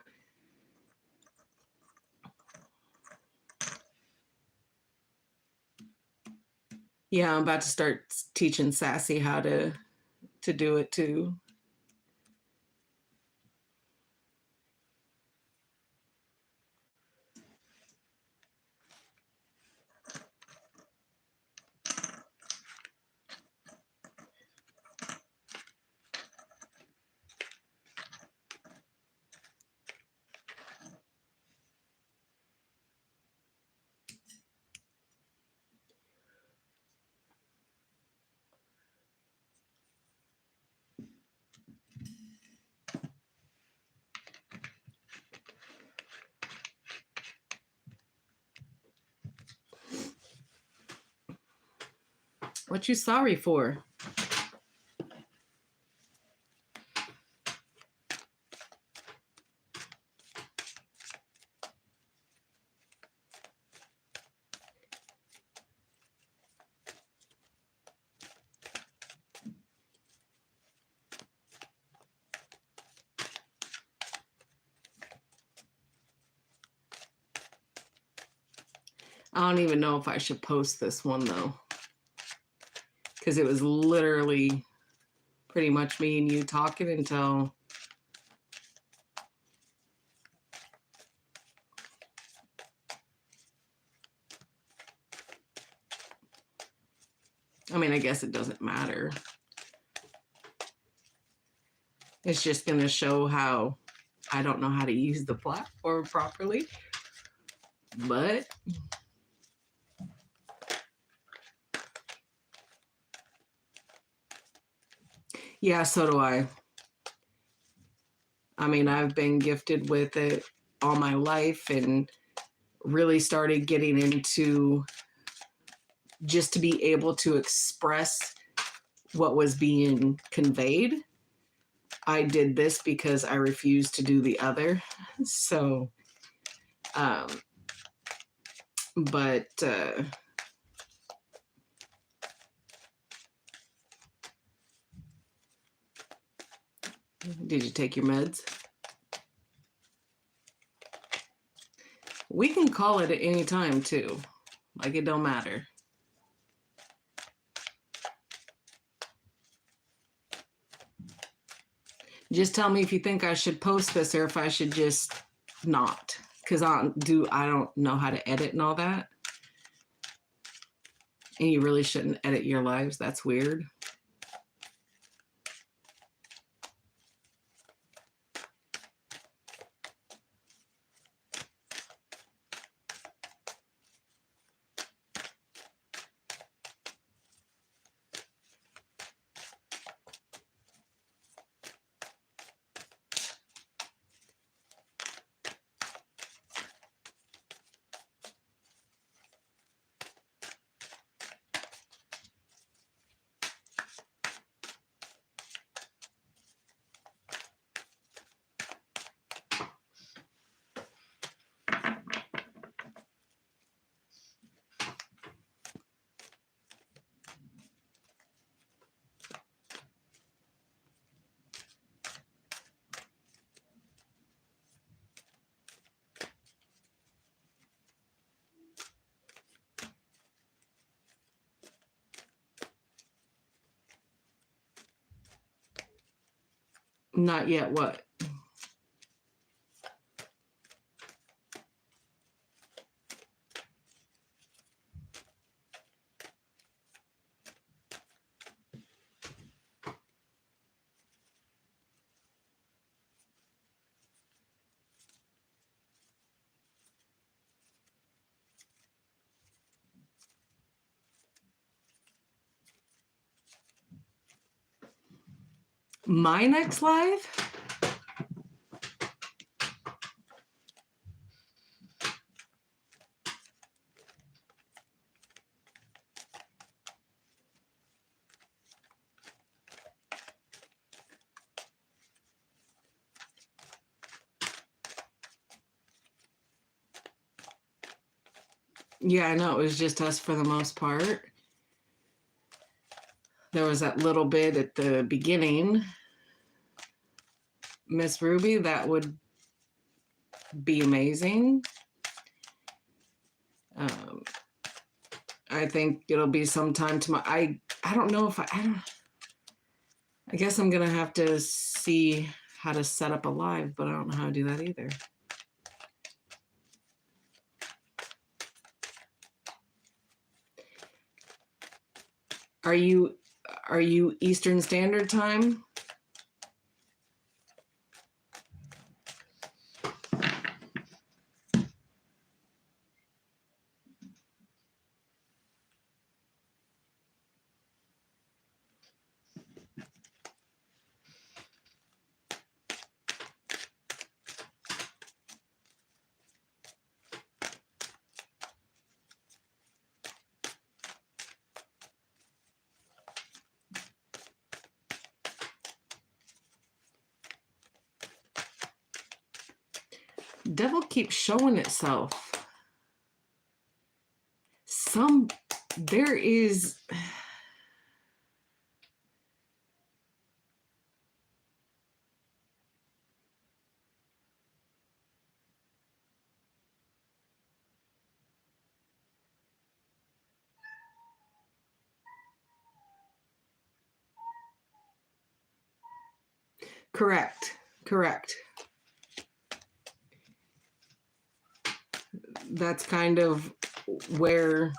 Yeah, I'm about to start teaching Sassy how to do it too. What you sorry for? I don't even know if I should post this one though, because it was literally pretty much me and you talking until I mean, I guess it doesn't matter. It's just going to show how I don't know how to use the platform properly. But yeah, so do I. I mean, I've been gifted with it all my life and really started getting into just to be able to express what was being conveyed. I did this because I refused to do the other. So, but did you take your meds? We can call it at any time too. Like it don't matter. Just tell me if you think I should post this or if I should just not. Because I don't know how to edit and all that. And you really shouldn't edit your lives. That's weird. Not yet what? My next live? Yeah, I know, it was just us for the most part. There was that little bit at the beginning. Miss Ruby, that would be amazing. I think it'll be sometime tomorrow. I don't know if I guess I'm gonna have to see how to set up a live, but I don't know how to do that either. Are you Eastern Standard Time? Devil keeps showing itself. There is. Correct. That's kind of where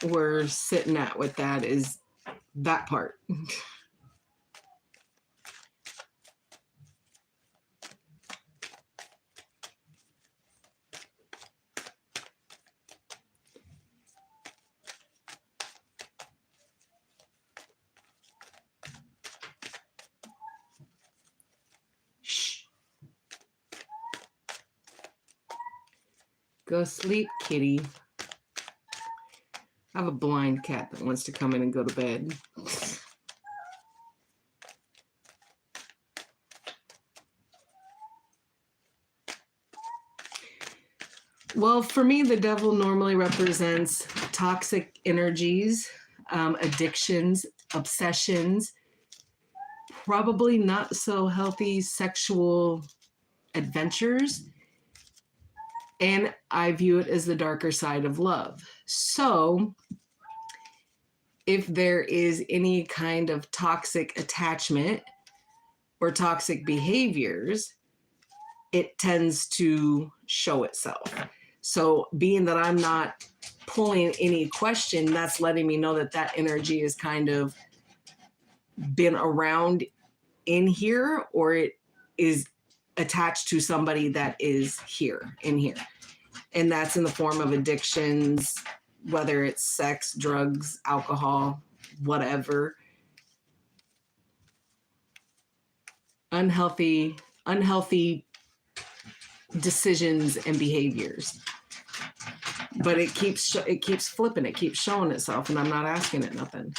we're sitting at with that, is that part. Shh. Go sleep, kitty. I have a blind cat that wants to come in and go to bed. Well, for me, the devil normally represents toxic energies, addictions, obsessions, probably not so healthy sexual adventures. And I view it as the darker side of love. So if there is any kind of toxic attachment or toxic behaviors, it tends to show itself. So being that I'm not pulling any question, that's letting me know that that energy has kind of been around in here, or it is attached to somebody that is here, in here. And that's in the form of addictions, whether it's sex, drugs, alcohol, whatever. Unhealthy decisions and behaviors. But it keeps flipping, it keeps showing itself, and I'm not asking it nothing.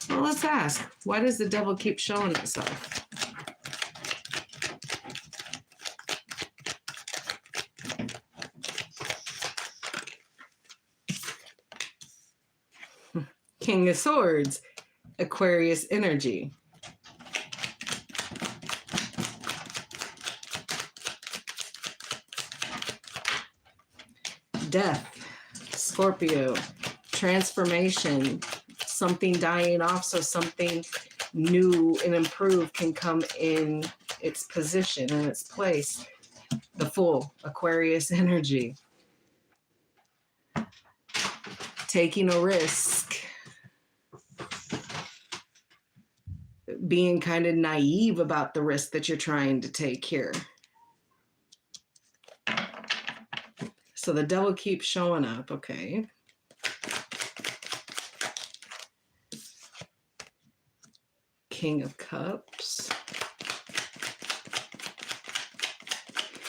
Well, let's ask, why does the devil keep showing itself? King of Swords, Aquarius energy. Death, Scorpio, transformation, something dying off so something new and improved can come in its position and its place. The Fool, Aquarius energy. Taking a risk. Being kind of naive about the risk that you're trying to take here. So the Devil keeps showing up, okay. King of Cups.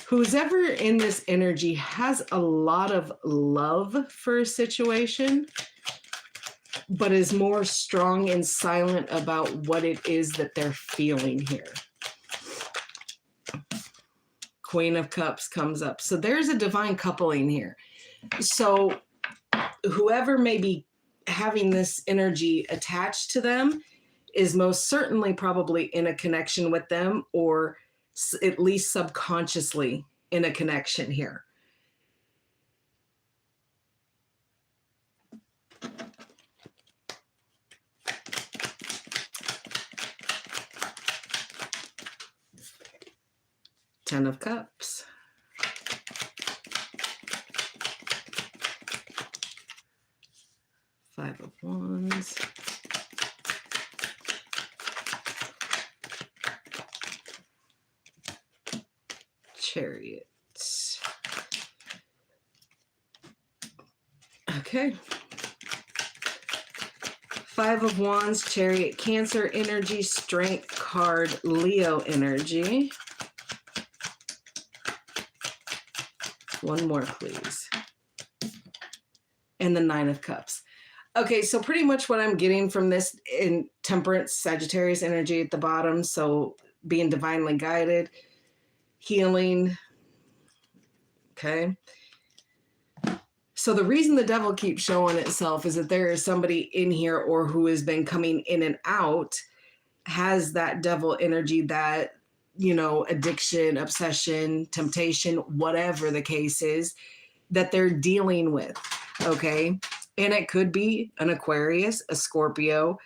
Who's ever in this energy has a lot of love for a situation, but is more strong and silent about what it is that they're feeling here. Queen of Cups comes up. So there's a divine coupling here. So whoever may be having this energy attached to them is most certainly probably in a connection with them, or at least subconsciously in a connection here. Ten of Cups. Five of Wands. Chariot. Okay. Five of Wands, Chariot, Cancer energy, Strength card, Leo energy. One more, please. And the Nine of Cups. Okay, so pretty much what I'm getting from this in Temperance, Sagittarius energy at the bottom. So being divinely guided, healing. Okay. So the reason the Devil keeps showing itself is that there is somebody in here, or who has been coming in and out, has that Devil energy, that, you know, addiction, obsession, temptation, whatever the case is, that they're dealing with. Okay. And it could be an Aquarius, a Scorpio,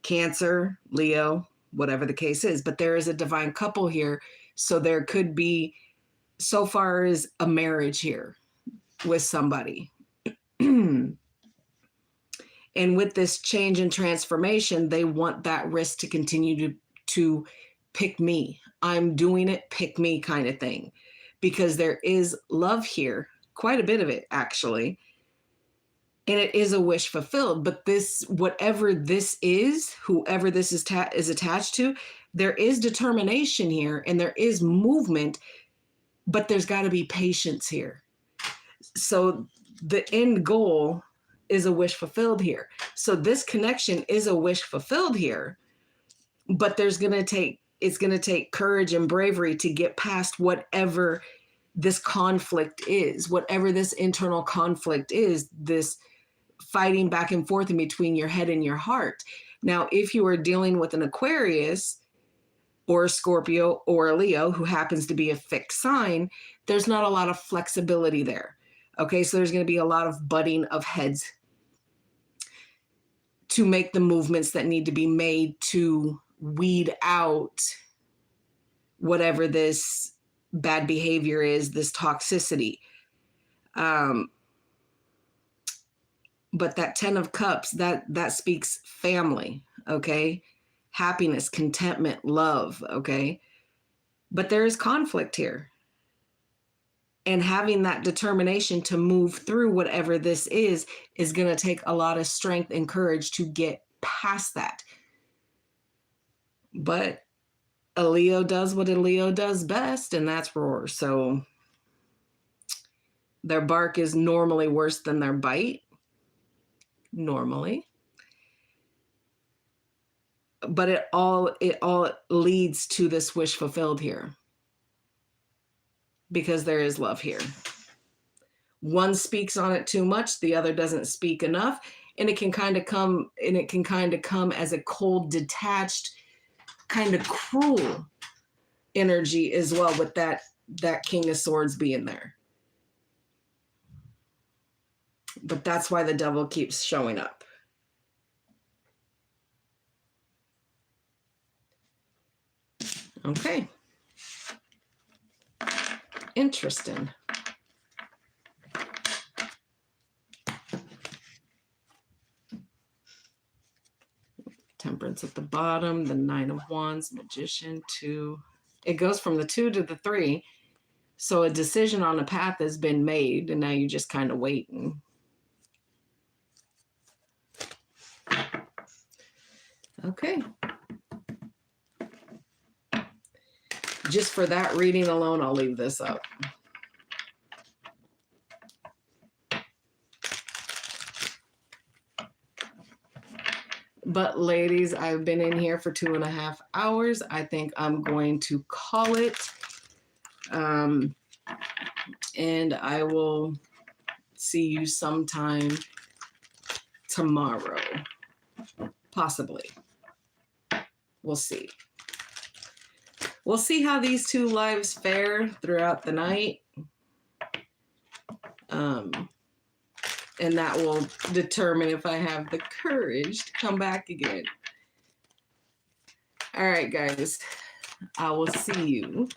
Cancer, Leo, whatever the case is. But there is a divine couple here. So there could be, so far as a marriage here with somebody. And with this change and transformation, they want that risk to continue to pick me. I'm doing it, pick me kind of thing. Because there is love here, quite a bit of it actually. And it is a wish fulfilled. But this, whatever this is, whoever this is attached to, there is determination here and there is movement, but there's got to be patience here. So the end goal is a wish fulfilled here. So this connection is a wish fulfilled here, but it's going to take courage and bravery to get past whatever this conflict is, whatever this internal conflict is, this fighting back and forth in between your head and your heart. Now, if you are dealing with an Aquarius or a Scorpio or a Leo who happens to be a fixed sign, there's not a lot of flexibility there. Okay, so there's going to be a lot of butting of heads to make the movements that need to be made to weed out whatever this bad behavior is, this toxicity. But that Ten of Cups, that speaks family, okay? Happiness, contentment, love, okay? But there is conflict here. And having that determination to move through whatever this is going to take a lot of strength and courage to get past that. But a Leo does what a Leo does best, and that's roar. So their bark is normally worse than their bite. Normally. But it all leads to this wish fulfilled here. Because there is love here. One speaks on it too much, the other doesn't speak enough, and it can kind of come as a cold, detached, kind of cruel energy as well, with that King of Swords being there. But that's why the devil keeps showing up. Okay. Interesting. Temperance at the bottom, the 9 of Wands, Magician, 2. It goes from the 2 to the 3. So a decision on a path has been made, and now you're just kind of waiting. Okay. Just for that reading alone, I'll leave this up. But ladies, I've been in here for 2.5 hours. I think I'm going to call it. And I will see you sometime tomorrow. Possibly. We'll see. We'll see how these 2 lives fare throughout the night. And that will determine if I have the courage to come back again. All right, guys. I will see you